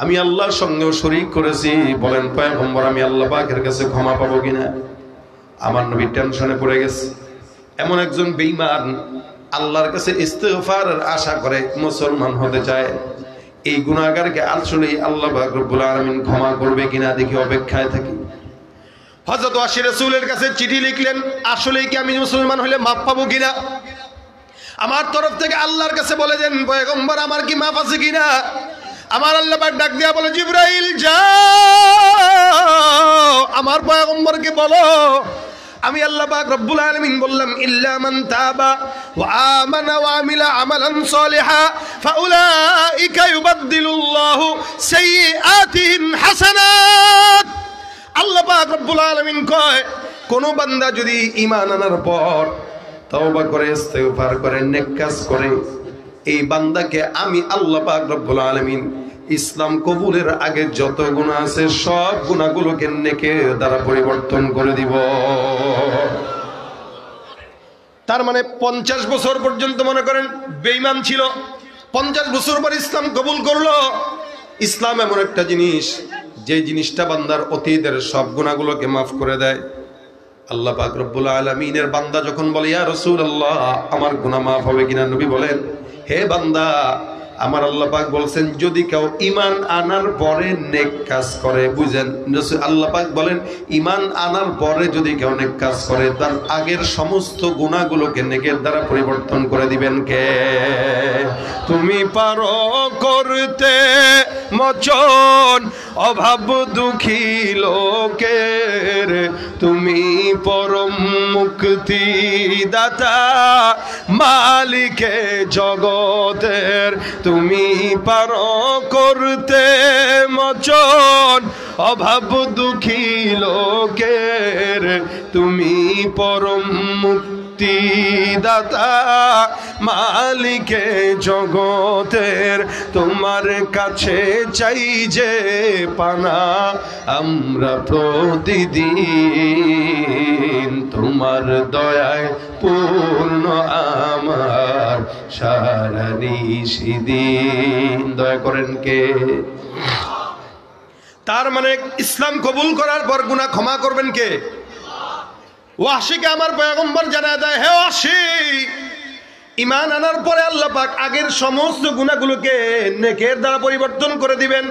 আমি আল্লাহর সঙ্গেও শরীক করেছি। বলেন পয়গম্বর, আমি আল্লাহ পাকের কাছে ক্ষমা পাবো কিনা? আমার নবী টেনশনে পড়ে গেছে। এমন একজন বেঈমান আল্লাহর কাছে ইস্তিগফারের আশা করে মুসলমান হতে চায়, এই গুনাহগারকে আসলেই আল্লাহ পাক রব্বুল আলামিন ক্ষমা করবে কিনা দেখি অপেক্ষায় থাকি। হযরত আশি রাসূলের কাছে চিঠি লিখলেন, আসলেই কি আমি মুসলমান হলে মাফ পাবো কিনা? আমার তরফ থেকে আল্লাহর কাছে বলে দেন পয়গম্বর, আমার কি মাফ আছে কিনা? আমার আল্লাহ পাক ডাক দিয়া বলে, জিবরাইল যাও আমার পয়গম্বরকে বলো, আমি আল্লাহ পাক রব্বুল আলামিন বললাম, ইল্লা মান তাবা ওয়া আমানা ওয়া আমিলা আমালান সালিহা ফাউলাইকা ইউবাদদিলুল্লাহু সাইয়্যাতিহিম হাসানাত। আল্লাহ পাক রব্বুল আলামিন কয়, কোন বান্দা যদি ঈমান আনার পর তওবা করে, ইস্তিগফার করে, নেক কাজ করে, এই বান্দাকে আমি আল্লাহ পাক রব্বুল আলামিন ইসলাম কবুলের আগে যত গুনাহ আছে সব গুনাহগুলোকে নেকের দ্বারা পরিবর্তন করে দিব। তার মানে 50 বছর পর্যন্ত মনে করেন বেঈমান ছিল, 50 বছর পর ইসলাম কবুল করলো। ইসলাম এমন একটা জিনিস, যে জিনিসটা বান্দার অতীতের সব গুনাহগুলোকে মাফ করে দেয়। আল্লাহ পাক রব্বুল আলামিনের বান্দা যখন বলে, ইয়া রাসূলুল্লাহ, আমার গুনাহ মাফ হবে কিনা? নবী বলেন, হে বান্দা, আমার আল্লাহ পাক বলছেন যদি কেউ ঈমান আনার পরে নেক কাজ করে, বুঝেন, আল্লাহ পাক বলেন ঈমান আনার পরে যদি কেউ নেক কাজ করে, তার আগের সমস্ত গুনাহগুলোকে নেকের দ্বারা পরিবর্তন করে দিবেন কে? তুমি পারো করতে মোচন অভাব দুঃখী লোকের, তুমি পরম মুক্তি দাতা মালিকে জগতের, তুমি পারো করতে মোচন অভাব দুঃখী লোকের, তুমি পরম মুক্তি দাতা মালিকে জগতের, তোমার কাছে চাই যে পানা আমরা প্রতিদিন, তোমার দয়ায় পূর্ণ আমার সারা নিশিদিন। দয়া করেন কে? তার মানে ইসলাম কবুল করার পর গুনাহ ক্ষমা করবেন কে? ওয়াহশীকে আমার পয়গম্বর জানায় দেয়, হে ওয়াহশী, ঈমান আনার পরে আল্লাহ পাক আগের সমস্ত গুনাহগুলোকে নেকের দ্বারা পরিবর্তন করে দিবেন।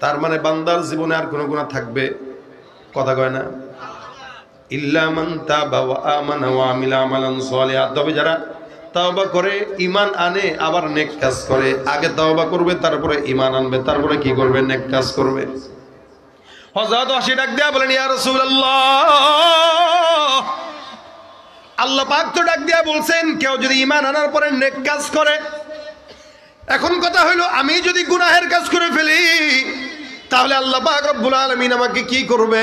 তার মানে বান্দার জীবনে আর কোনো গুনাহ থাকবে? কথা কয় না। ইল্লা মান তাবা ওয়া আমানা ওয়া আমিলা আমালান সালিহা, তবে যারা তাওবা করে, ঈমান আনে, আবার নেক কাজ করে। আগে তাওবা করবে, তারপরে ঈমান আনবে, তারপরে কি করবে? নেক কাজ করবে। হযরত আশি ডাক দিয়া বলেন, ইয়া রাসূলুল্লাহ, আল্লাহ পাক তো ডাক দিয়া বলছেন কেউ যদি ঈমান আনার পরে নেক কাজ করে। এখন কথা হইল, আমি যদি গুনাহের কাজ করে ফেলি তাহলে আল্লাহ পাক রব্বুল আলামিন আমাকে কি করবে?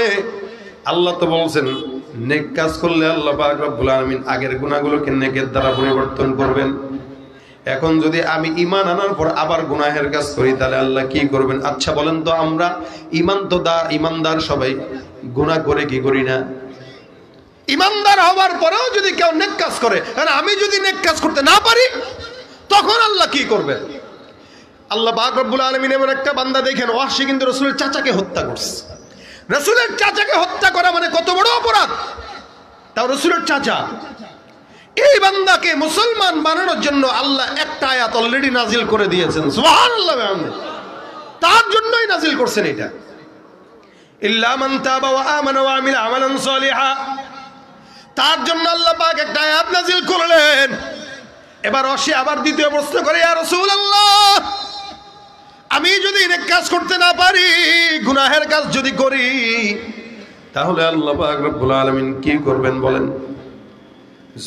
আল্লাহ তো বলছেন নেক কাজ করলে আল্লাহ পাক রব্বুল আলামিন আগের গুনাহগুলোকে নেকের দ্বারা পরিবর্তন করবেন। এখন যদি আমি ঈমান আনার পর আবার গুনাহের কাজ করি তাহলে আল্লাহ কি করবেন? আচ্ছা বলেন তো, আমরা ঈমানদার সবাই গুনাহ করে কি করি না? ঈমানদার হওয়ার পরেও যদি কেউ নেক কাজ করে, আর আমি যদি নেক কাজ করতে না পারি, তখন আল্লাহ কি করবেন? আল্লাহ পাক রব্বুল আলামিন এমন একটা বান্দা দেখেন, ওয়াহশী কিন্তু রাসূলের চাচাকে হত্যা করছে। রাসূলের চাচাকে হত্যা করা মানে কত বড় অপরাধ! তাও রাসূলের চাচা। এই বান্দাকে মুসলমান বানানোর জন্য আল্লাহ একটা আয়াত অলরেডি নাজিল করে দিয়েছেন। সুবহানাল্লাহ, তার জন্যই নাজিল করছেন এটা, ইল্লা মান তাবা ওয়া আমানা ওয়া আমিলা আমালান সালিহা। তার জন্য আল্লাহ পাক একটা আয়াত নাযিল করলেন। এবার সে আবার দ্বিতীয় প্রশ্ন করে, ইয়া রাসূলুল্লাহ, আমি যদি নেক কাজ করতে না পারি, গুনাহের কাজ যদি করি, তাহলে আল্লাহ পাক রব্বুল আলামিন কি করবেন বলেন?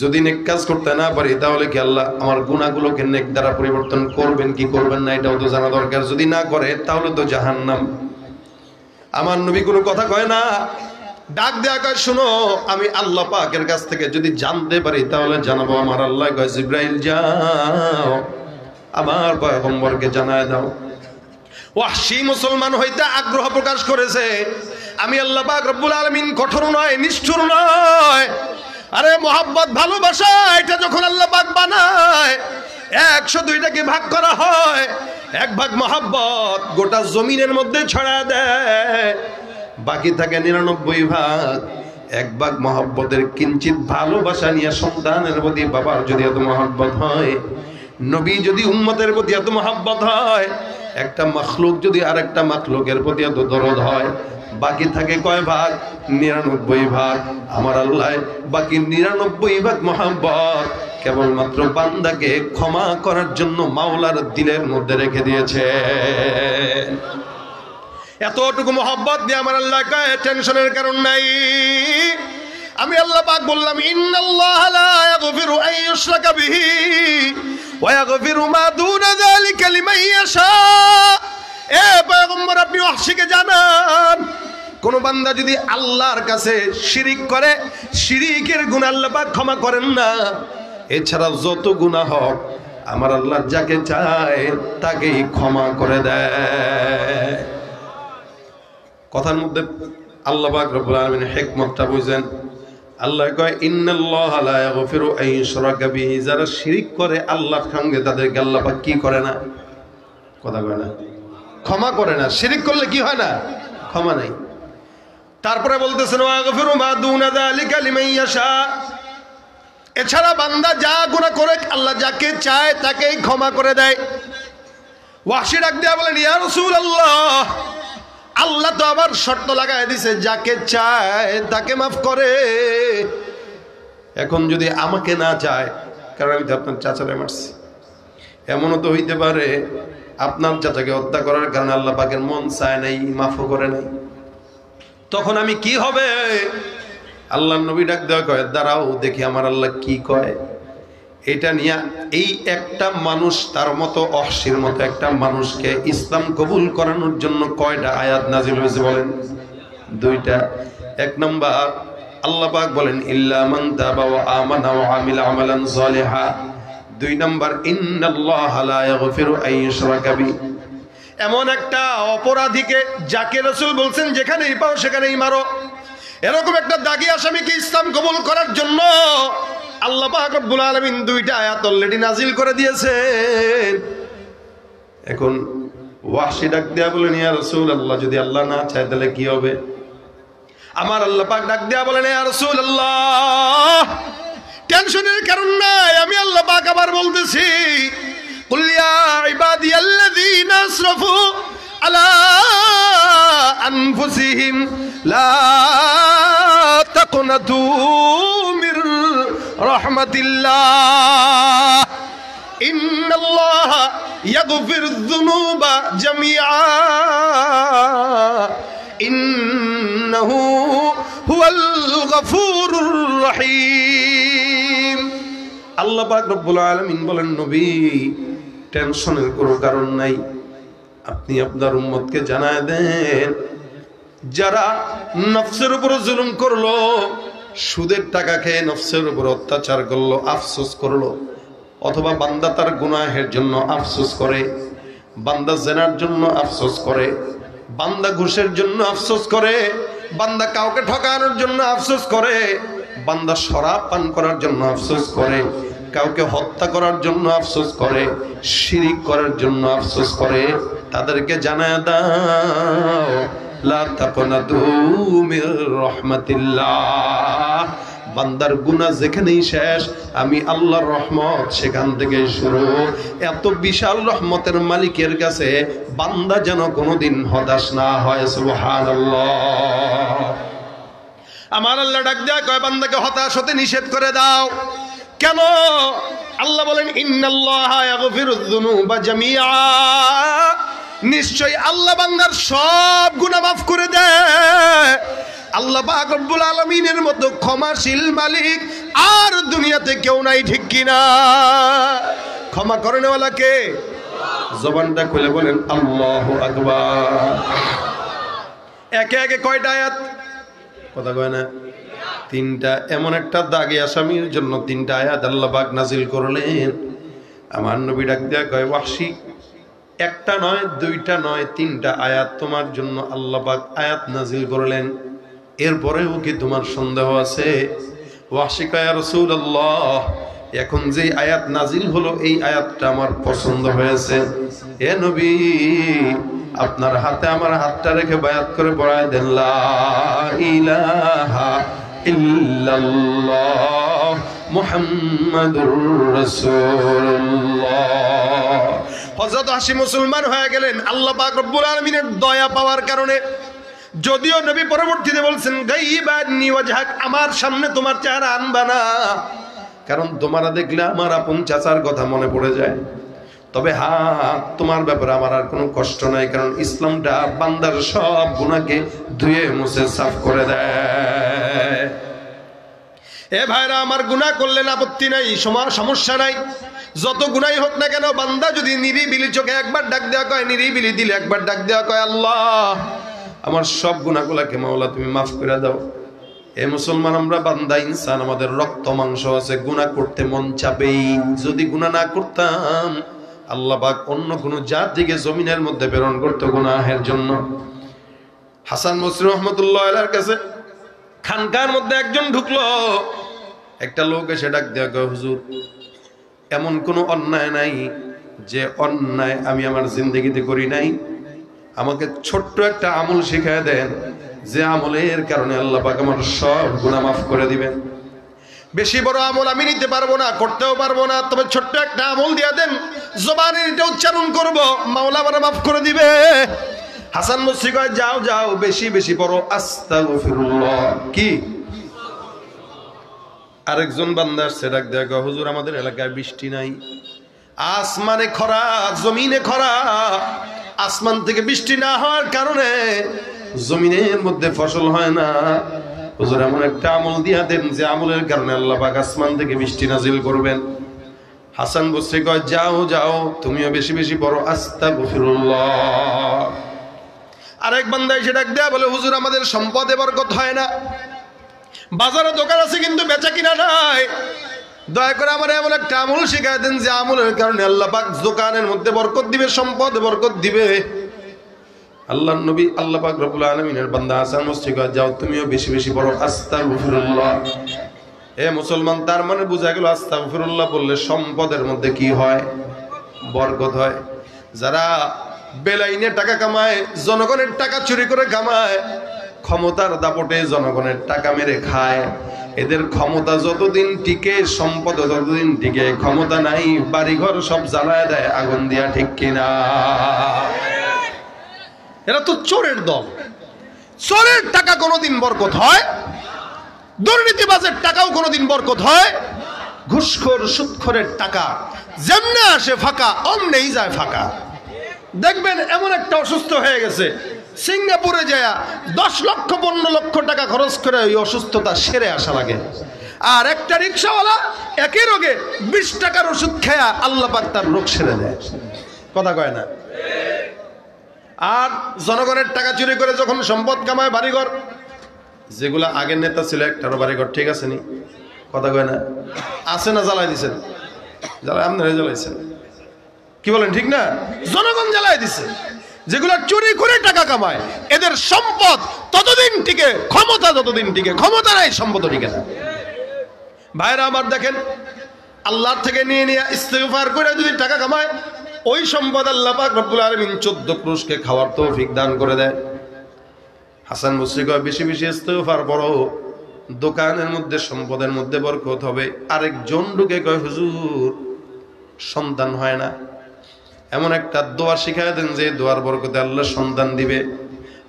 যদি নেক কাজ করতে না পারি তাহলে কি আল্লাহ আমার গুনাহগুলোকে নেক দ্বারা পরিবর্তন করবেন কি করবেন না, এটাও তো জানা দরকার। যদি না করে তাহলে তো জাহান্নাম। আমার নবী কোনো কথা কয় না, ডাক দেয়া কয়, শুনো, আমি আল্লাহ পাকের কাছ থেকে যদি জানতে পারি তাহলে জানাবো। আমার আল্লাহ কয়, জিবরাইল যাও আমার পয়গম্বরকে জানায় দাও। ওয়াহশী মুসলমান হইতে আগ্রহ প্রকাশ করেছে। আমি আল্লাহ পাক রব্বুল আলামিন কঠোর নয়, নিষ্ঠুর নয়। আরে মোহাব্বত, ভালোবাসা, এটা যখন আল্লাহ পাক বানায় 102টাকে ভাগ করা হয়, এক ভাগ মোহাব্বত গোটা জমিনের মধ্যে ছড়ায় দেয়, বাকি থাকে 99 ভাগ। এক ভাগ মোহাব্বতের কিঞ্চিত ভালোবাসা নিয়ে সন্তানের প্রতি বাবার যদি এত মোহাব্বত হয়, নবী যদি উম্মতের প্রতি এত মোহাব্বত হয়, একটা মাখলুক যদি আরেকটা মাখলুকের প্রতি এত দরদ হয়, বাকি থাকে কয় ভাগ? 99 ভাগ। আমার আল্লাহ বাকি 99 ভাগ মোহাব্বত কেবলমাত্র বান্দাকে ক্ষমা করার জন্য মাওলার দিলের মধ্যে রেখে দিয়েছে। এতটুকু মোহাব্বত দিয়ে আমার আল্লাহ কয়, টেনশনের কারণ নাই। আমি আল্লাহ পাক বললাম, ইন্নাল্লাহা লা ইয়াগফিরু আন ইউশরাকা বিহি ওয়া ইয়াগফিরু মা দুনা যালিকা লিমান ইয়াশা। এ পয়গম্বর, আপনি ওয়াহশীকে জানান, কোন বান্দা যদি আল্লাহর কাছে শিরিক করে, শিরিকের গুনাহ আল্লাহ পাক ক্ষমা করেন না। এছাড়া যত গুনাহ হোক আমার আল্লাহ যাকে চায় তাকেই ক্ষমা করে দেয়। কথার মধ্যে আল্লাহ পাক রব্বুল আলামিনের হিকমতটা বুঝেন। আল্লাহ কয়, ইন্নাল্লাহা লা ইয়াগফিরু আন ইউশরাকা বিহি। যারা শিরিক করে আল্লাহর সঙ্গে, তাদেরকে আল্লাহ পাক কি করে না? কথা কয় না, ক্ষমা করে না। শিরিক করলে কি হয় না? ক্ষমা নাই। তারপরে বলতেছেন, ওয়া ইয়াগফিরু মা দুনা যালিকা লিমান ইয়াশা। এছাড়া বান্দা যা গুনাহ করে আল্লাহ যাকে চায় তাকেই ক্ষমা করে দেয়। ওয়াহশী ডাক দিয়া বলেন, ইয়া রাসূলুল্লাহ, আল্লাহ তো আবার শর্ত লাগায় দিছে, যাকে চায় তাকে মাফ করে। এখন যদি আমাকে না চায়, কারণ আমি তো আপনার চাচারে মারছি, এমনও তো হইতে পারে আপনার চাচাকে হত্যা করার কারণে আল্লাহ পাকের মন চায় নাই, মাফও করে নাই, তখন আমি কি হবে? আল্লাহ নবী ডাক দেওয়া কয়, দাঁড়াও দেখি আমার আল্লাহ কি কয়। এটা নিয়ে এই একটা মানুষ, তার মতো ওয়াহশীর মতো একটা মানুষকে ইসলাম কবুল করানোর জন্য কয়টা আয়াত নাজিল হয়েছে বলেন? 2টা। 1 নাম্বার আল্লাহ পাক বলেন, ইল্লা মান তাবা ওয়া আমানা ওয়া আমিলা আমালান সালিহা। 2 নাম্বার, ইন্নাল্লাহা লা ইয়াগফিরু আন ইউশরাকা বিহি। এমন একটা অপরাধীকে যাকে রাসূল বলছেন যেখানেই পাও সেখানেই মারো, এরকম একটা দাগী আসামিকে ইসলাম কবুল করার জন্য আল্লাহ পাক রব্বুল আলামিন 2টা আয়াত অলরেডি নাজিল করে দিয়েছেন। এখন ওয়াহশী ডাক দেয়া বলেন, ইয়া রাসূলুল্লাহ, যদি আল্লাহ না চায় তাহলে কি হবে? আমার আল্লাহ পাক ডাক দেয়া বলেন, ইয়া রাসূলুল্লাহ, টেনশনের কারণ নাই। আমি আল্লাহ পাক আবার বলতেছি, কুল ইয়া ইবাদিয়াল্লাযীনা আসরাফু আলা আনফুসিহিম লা তাকনাতু মির রাহমাতিল্লাহ ইন্নাল্লাহা ইয়াগফিরুয যুনুবা জামিআ ইন্নাহু হুয়াল গফুরুর রহিম। আল্লাহ পাক রব্বুল আলামিন বলেন, নবী টেনশনের কোনো কারণ নাই, আপনি আপনার উম্মতকে জানায় দেন, যারা নফসের উপর জুলুম করলো, সুদের টাকা খেয়ে নফসের উপর অত্যাচার করলো, আফসোস করলো, অথবা বান্দা তার গুনাহের জন্য আফসোস করে, বান্দা জেনার জন্য আফসোস করে, বান্দা ঘুষের জন্য আফসোস করে, বান্দা কাউকে ঠকানোর জন্য আফসোস করে, বান্দা শরাব পান করার জন্য আফসোস করে, কাউকে হত্যা করার জন্য আফসোস করে, শিরিক করার জন্য আফসোস করে, তাদেরকে জানায় দাও, লা তাকনাতু মির রাহমাতিল্লাহ। বান্দার গুনাহ যেখানেই শেষ, আমি আল্লাহর রহমত সেখান থেকে শুরু। এত বিশাল রহমতের মালিকের কাছে বান্দা যেন কোনোদিন হতাশ না হয়। সুবহানাল্লাহ। আমার আল্লাহ ডাক দেয়া কয় বান্দাকে হতাশ হতে নিষেধ করে দাও। কেন? আল্লাহ বলেন ইন্নাল্লাহা ইয়াগফিরুয যুনুবা জামিআ, নিশ্চয় আল্লাহ বান্দার সব গুনাহ মাফ করে দেয়। আল্লাহ পাক রব্বুল আলামিনের মতো ক্ষমাশীল মালিক আর দুনিয়াতে কেউ নাই, ঠিক কিনা? ক্ষমা করেনওয়ালা কে? জবানটা খুলে বলেন আল্লাহু আকবার। একে একে কয়টা আয়াত? কথা কয় না? তিনটা। এমন একটা দাগে আসামির জন্য তিনটা আয়াত আল্লাহ পাক নাজিল করলেন। আমার নবী ডাক দেয়া কয় ওয়াহশী, একটা নয়, দুইটা নয়, তিনটা আয়াত তোমার জন্য আল্লাহ পাক আয়াত নাজিল করলেন। এরপরেও কি তোমার সন্দেহ আছে? ওয়াহশী কয় ইয়া রাসূলুল্লাহ, এখন যে আয়াত নাজিল হলো এই আয়াতটা আমার পছন্দ হয়েছে। এ নবী, আপনার হাতে আমার হাতটা রেখে বায়াত করে পড়ায় দেন লা ইলাহা ইল্লাল্লাহ মুহাম্মাদুর রাসূলুল্লাহ। হযরত হাসি মুসলমান হয়ে গেলেন আল্লাহ পাক রব্বুল আলামিনের দয়া পাওয়ার কারণে। যদিও নবী পরবর্তীতে বলছেন গাইবানি ওয়াজহাক, আমার সামনে তোমার চেহারা আনবা না, কারণ তোমারা দেখলে আমার আপন চাচার কথা মনে পড়ে যায়। তবে হ্যাঁ, তোমার ব্যাপারে আমার আর কোনো কষ্ট নাই, কারণ ইসলামটা বান্দার সব গুনাহকে ধুয়ে মুছে সাফ করে দেয়। এ ভাইরা আমার, গুনাহ করলেন আপত্তি নাই, সমস্যা নাই, যত গুনাহই হোক না কেন, বান্দা যদি নিরিবিলি চোখে একবার ডাক দেওয়া কয়, নিরিবিলি দিলে একবার ডাক দেওয়া কয় আল্লাহ আমার সব গুনাহগুলোকে মাওলা তুমি মাফ করে দাও। এ মুসলমান, আমরা বান্দা ইনসান, আমাদের রক্ত মাংস আছে, গুনাহ করতে মন চাপেই। যদি গুনাহ না করতাম আল্লাহ পাক অন্য কোন জাতিকে জমিনের মধ্যে প্রেরণ করতে গুনাহের জন্য। হাসান বসরি রহমতুল্লাহ আলাইহির কাছে খানকার মধ্যে একজন ঢুকলো। একটা লোক এসে ডাক দেয়া কয় হুজুর, এমন কোনো অন্যায় নাই যে অন্যায় আমি আমার জিন্দগিতে করি নাই, আমাকে ছোট্ট একটা আমল শিখায় দেন, যে আমলের কারণে আল্লাহ পাক আমার সব গুনাহ মাফ করে দিবেন। বেশি বড় আমল আমি নিতে পারবো না, করতেও পারবো না, তবে ছোট্ট একটা আমল দিয়ে দেন, জবানে এটা উচ্চারণ করব, মাওলা আমার মাফ করে দিবে। হাসান বসরি কয় যাও যাও, বেশি বেশি পড়ো আস্তাগফিরুল্লাহ। কি? আরেকজন বান্দা আসছে, ডাক দেয়া কয় হুজুর আমাদের এলাকায় বৃষ্টি নাই, আসমানে খরা, জমিনে খরা, আসমান থেকে বৃষ্টি না হওয়ার কারণে জমিনের মধ্যে ফসল হয় না। হুজুর এমন একটা আমল দিয়া দেন যে আমলের কারণে আল্লাহ পাক আসমান থেকে বৃষ্টি নাজিল করবেন। হাসান বসরি কয় যাও যাও, তুমিও বেশি বেশি পড়ো আস্তাগফিরুল্লাহ। আরেক বান্দা এসে ডাক দেয়া বলে হুজুর আমাদের সম্পদে বরকত হয় না, বাজারে দোকান আছে কিন্তু বেচা কিনা নাই, দয়া করে আমার এমন একটা আমল শিখায় দেন যে আমলের কারণে আল্লাহ পাক দোকানের মধ্যে বরকত দিবে, সম্পদে বরকত দিবে। আল্লাহর নবী আল্লাহ পাক রব্বুল আলামিনের বান্দা হাসান বসরি কয় যাও, তুমিও বেশি বেশি পড়ো আস্তাগফিরুল্লাহ। এ মুসলমান, তার মানে বোঝা গেল আস্তাগফিরুল্লাহ বললে সম্পদের মধ্যে কি হয়? বরকত হয়। যারা বেলাইনে টাকা কামায়, জনগণের টাকা চুরি করে কামায়, ক্ষমতার দাপটে জনগণের টাকা মেরে খায়, এদের ক্ষমতা যতদিন টিকে, সম্পদ যতদিন টিকে, ক্ষমতা নাই বাড়িঘর সব জ্বালায় দেয় আগুন দিয়া, ঠিক কিনা? এরা তো চোরের দল। চোরের টাকা কোনোদিন বরকত হয়? দুর্নীতিবাজের টাকাও কোনোদিন বরকত হয়? ঘুষখোর সুদখোরের টাকা যেমনে আসে ফাঁকা, অমনেই যায় ফাঁকা। দেখবেন এমন একটা অসুস্থ হয়ে গেছে, সিঙ্গাপুরে যায় 10 লক্ষ 15 লক্ষ টাকা খরচ করে ওই অসুস্থতা সেরে আসা লাগে। আর একটা রিক্সাওয়ালা একই রোগে 20 টাকার ওষুধ খেয়া আল্লাহ পাক তার রোগ সেরে দেয়। কথা কয় না? আর জনগণের টাকা চুরি করে যখন সম্পদ কামায়, বাড়িঘর, যেগুলা আগের নেতা ছিল একটারও বাড়িঘর ঠিক আছে নি? কথা কয় না? আছে না? জ্বালাই দিছেন, জ্বালাই আপনারা জ্বালাইছেন, কি বলেন ঠিক না? জনগণ জ্বালাই দিছে। যেগুলা চুরি করে টাকা কামায় এদের সম্পদ ততদিন টিকে, ক্ষমতা যতদিন টিকে, ক্ষমতা নাই সম্পদ টিকে না। ভাইরা আমার দেখেন, আল্লাহর থেকে নিয়ে নিয়ে ইস্তেগফার করে যদি টাকা কামায়, ওই সম্পদ আল্লাহ পাক রব্বুল আলামিন 14 পুরুষকে খাওয়ার তৌফিক দান করে দেয়। হাসান বসরি কয় বেশি বেশি ইস্তেগফার পড়ো, দোকানের মধ্যে সম্পদের মধ্যে বরকত হবে। আরেকজন ঢুকে কয় হুজুর সন্তান হয় না, এমন একটা দোয়া শিখায় দেন যে দোয়ার বরকতে আল্লাহ সন্তান দিবে।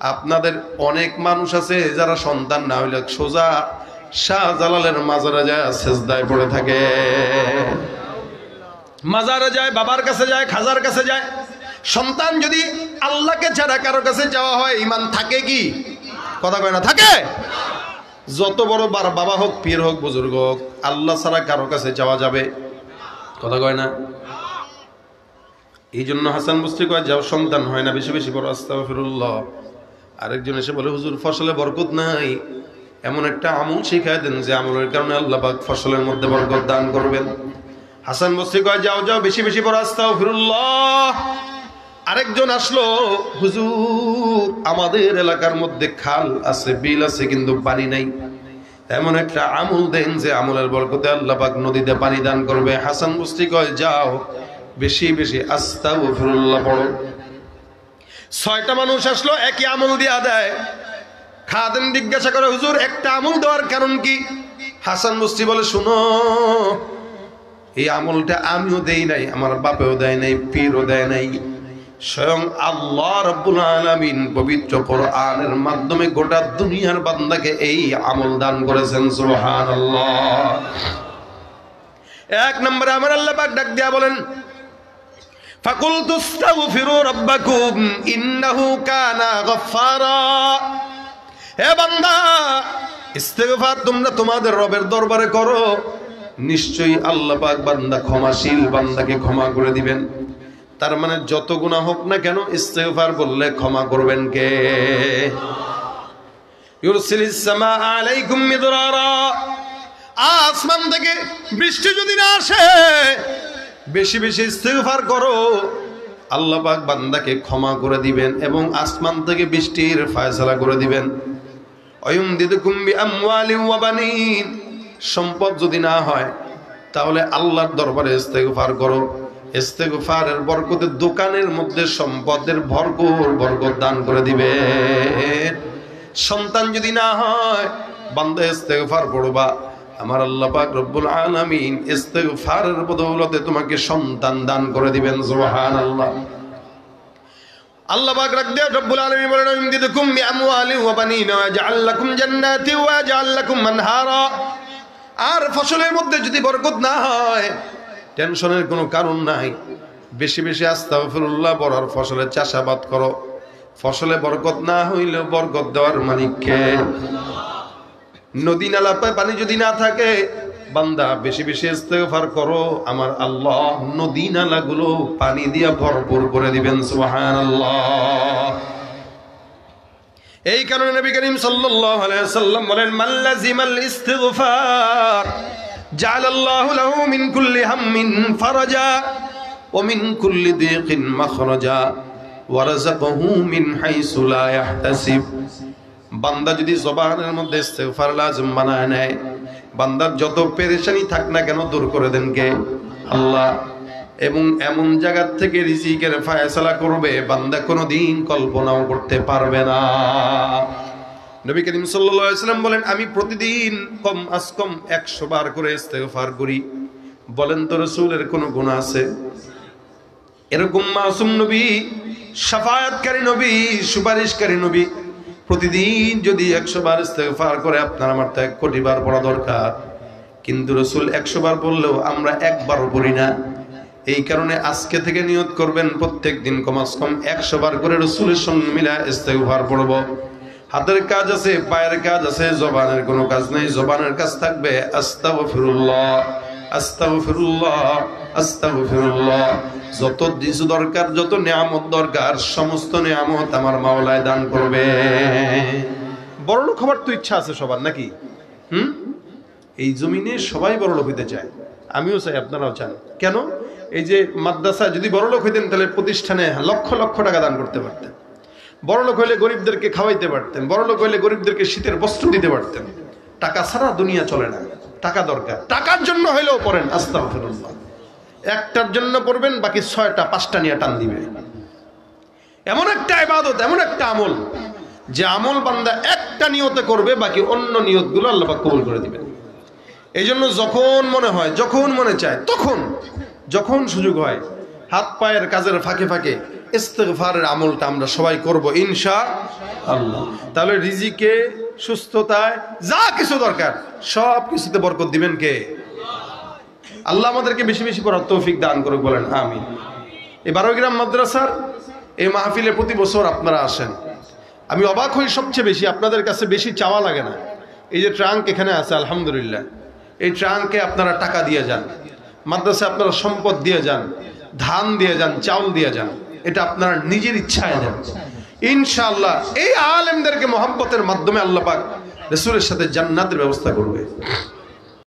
আপনাদের অনেক মানুষ আছে যারা সন্তান না হইলে সোজা শাহজালালের মাজারে যায় সেজদায় পড়ে থাকে, মাজারে যায়, বাবার কাছে যায়, খাজার কাছে যায়। সন্তান যদি আল্লাহকে ছাড়া কারো কাছে যাওয়া হয় ঈমান থাকে কি? কথা কয় না, থাকে? যত বড় বাবা হোক, পীর হোক, বুজুর্গ হোক, আল্লাহ ছাড়া কারো কাছে যাওয়া যাবে? কথা কয় না। এই জন্য হাসান বস্তি কয়, যাও সন্তান হয় না বেশি বেশি বড় আস্তাগফিরুল্লাহ। আরেকজন এসে বলে, হুজুর ফসলে বরকত নাই, এমন একটা আমল শিখায় দেন যে আমলের কারণে আল্লাহ পাক ফসলের মধ্যে বরকত দান করবেন। হাসান বস্তি কয়, যাও যাও বেশি বেশি বড় আস্তাগফিরুল্লাহ। আরেকজন আসলো, হুজুর আমাদের এলাকার মধ্যে খাল আছে, বিল আছে, কিন্তু পানি নাই, এমন একটা আমল দেন যে আমলের বরকতে আল্লাহ পাক নদীতে পানি দান করবে। হাসান বস্তি কয়, যাও বেশি বেশি আস্তাগফিরুল্লাহ পড়ো। 6টা মানুষ আসলো, একই আমল দিয়া দেয়। খাদেম জিজ্ঞাসা করে, হুজুর একটা আমল দেওয়ার কারণ কি? হাসান বস্তি বলে, শুনো, এই আমলটা আমিও দেই নাই, আমার বাপেও দেয় নাই, পীরও দেয় নাই, স্বয়ং আল্লাহ রাব্বুল আলামিন পবিত্র কোরআনের মাধ্যমে গোটা দুনিয়ার বান্দাকে এই আমল দান করেছেন। সুবহানাল্লাহ। 1 নম্বরে আমার আল্লাহ পাক ডাক দিয়া বলেন, ফাকুলতু আস্তাগফিরু রাব্বাকুম ইন্নাহু কানা গফফারা। হে বান্দা, ইস্তেগফার তোমরা তোমাদের রবের দরবারে করো, নিশ্চয়ই আল্লাহ পাক বান্দা ক্ষমাশীল, বান্দাকে ক্ষমা করে দিবেন। তার মানে যত গুনাহ হোক না কেন ইস্তেগফার বললে ক্ষমা করবেন কে? ইউরসিলিস সামা আলাইকুম মিদরারা। আসমান থেকে বৃষ্টি যদি না আসে, বেশি বেশি ইস্তেগফার করো, আল্লাহ পাক বান্দাকে ক্ষমা করে দিবেন এবং আসমান থেকে বৃষ্টির ফয়সালা করে দিবেন। অয়ুমদিদুকুম বিআমওয়ালিন ওয়া বানিন। সম্পদ যদি না হয় তাহলে আল্লাহর দরবারে ইস্তেগফার করো, ইস্তেগফারের বরকতে দোকানের মধ্যে সম্পদের ভরপুর বরকত দান করে দিবে। সন্তান যদি না হয়, বান্দা ইস্তেগফার পড়বা, আমার আল্লাহ পাক রব্বুল আলামিন ইস্তেগফারের বদৌলতে তোমাকে সন্তান দান করে দিবেন। সুবহানাল্লাহ। আল্লাহ পাক রব্বুল আলামিন বলেন, ইমদিদুকুম বিআমওয়ালিন ওয়া বানিন ওয়া জাআল লাকুম জান্নাতি ওয়া জাআল লাকুম আনহারা। আর ফসলের মধ্যে যদি বরকত না হয়, টেনশনের কোনো কারণ নাই, বেশি বেশি আস্তাগফিরুল্লাহ পড়ার ফসলের চাষাবাদ করো। ফসলে বরকত না হইলেও বরকত দেওয়ার মালিক কে? নদী নালা পানি যদি না থাকে, বান্দা বেশি বেশি ইস্তেগফার করো, আমার আল্লাহ নদী নালাগুলো পানি দিয়া ভরপুর করে দিবেন। সুবহানাল্লাহ। এই কারণে নবী করিম সাল্লাল্লাহু আলাইহি ওয়াসাল্লাম বলেন, মাল্লাজিমাল ইস্তিগফার জাআলাল্লাহু লাহু মিন কুল্লি হাম্মিন ফারাজা ওয়া মিন কুল্লি দিকিন মাখরাজা ওয়া রাযাকাহু মিন হাইসু লা ইয়াহতাসিব। বান্দা যদি জবানের মধ্যে ইস্তিগফার লাজিম বানায় নেয়, বান্দার যত পেরেশানি থাক না কেন দূর করে দেন কে? আল্লাহ। এবং এমন জায়গা থেকে রিজিকের ফয়সালা করবে বান্দা কোনোদিন কল্পনাও করতে পারবে না। নবী করিম সাল্লাল্লাহু আলাইহি ওয়াসাল্লাম বলেন, আমি প্রতিদিন কম আজ কম 100 বার করে ইস্তেগফার করি। বলেন তো রাসূলের কোনো গুনাহ আছে? এরকম মাসুম নবী, শাফায়াতকারী নবী, সুপারিশকারী নবী প্রতিদিন যদি 100 বার ইস্তেগফার করে, আপনার আমার তো 1 কোটি বার পড়া দরকার, কিন্তু রাসূল 100 বার বললেও আমরা একবারও পড়ি না। এই কারণে আজকে থেকে নিয়ত করবেন, প্রত্যেক দিন কমাস কম 100 বার করে রাসূলের সঙ্গে মিলা ইস্তেগফার পড়ব। হাতের কাজ আছে, পায়ের কাজ আছে, জবানের কোনো কাজ নেই, জবানের কাজ থাকবে আস্তাগফিরুল্লাহ, আস্তাগফিরুল্লাহ, আস্তাগফিরুল্লাহ। যত কিছু দরকার, যত নিয়ামত দরকার, সমস্ত নিয়ামত আমার মাওলায় দান করবে। বড়লোক হবার তো ইচ্ছা আছে সবার নাকি? এই জমিনে সবাই বড়লোক হইতে চায়, আমিও চাই, আপনারাও চান। কেন? এই যে মাদ্রাসা যদি বড়লোক হইতেন তাহলে প্রতিষ্ঠানে লক্ষ লক্ষ টাকা দান করতে পারতেন। বড়লোক হইলে গরিবদেরকে খাওয়াইতে পারতেন, বড়লোক হইলে গরিবদেরকে শীতের বস্ত্র দিতে পারতেন। টাকা ছাড়া দুনিয়া চলে না, টাকা দরকার। টাকার জন্য হইলেও পড়েন আস্তাগফিরুল্লাহ। একটার জন্য পড়বেন, বাকি 6টা 5টা নিয়ে টান দিবে। এমন একটা ইবাদত, এমন একটা আমল, যে আমল বান্দা একটা নিয়তে করবে, বাকি অন্য নিয়তগুলো আল্লাহ পাক কবুল করে দিবেন। এই জন্য যখন মনে হয়, যখন মনে চায়, তখন যখন সুযোগ হয়, হাত পায়ের কাজের ফাঁকে ফাঁকে ইস্তিগফারের আমলটা আমরা সবাই করব ইনশাআল্লাহ। তাহলে রিজিকে, সুস্থতায় যা কিছু দরকার সব কিছুতে বরকত দিবেন কে? আল্লাহ আমাদেরকে বেশি বেশি করার তৌফিক দান করুক, বলেন আমিন। এই 12 গ্রাম মাদ্রাসার এই মাহফিলে প্রতি বছর আপনারা আসেন। আমি অবাক হই সবচেয়ে বেশি, আপনাদের কাছে বেশি চাওয়া লাগে না। এই যে ট্রাঙ্ক এখানে আছে আলহামদুলিল্লাহ, এই ট্রাঙ্কে আপনারা টাকা দিয়ে যান, মাদ্রাসায় আপনারা সম্পদ দিয়ে যান, ধান দিয়ে যান, চাউল দিয়ে যান, এটা আপনারা নিজের ইচ্ছায় দেন। ইনশাআল্লাহ এই আলেমদেরকে মহব্বতের মাধ্যমে আল্লাহ পাক রাসূলের সাথে জান্নাতের ব্যবস্থা করবে।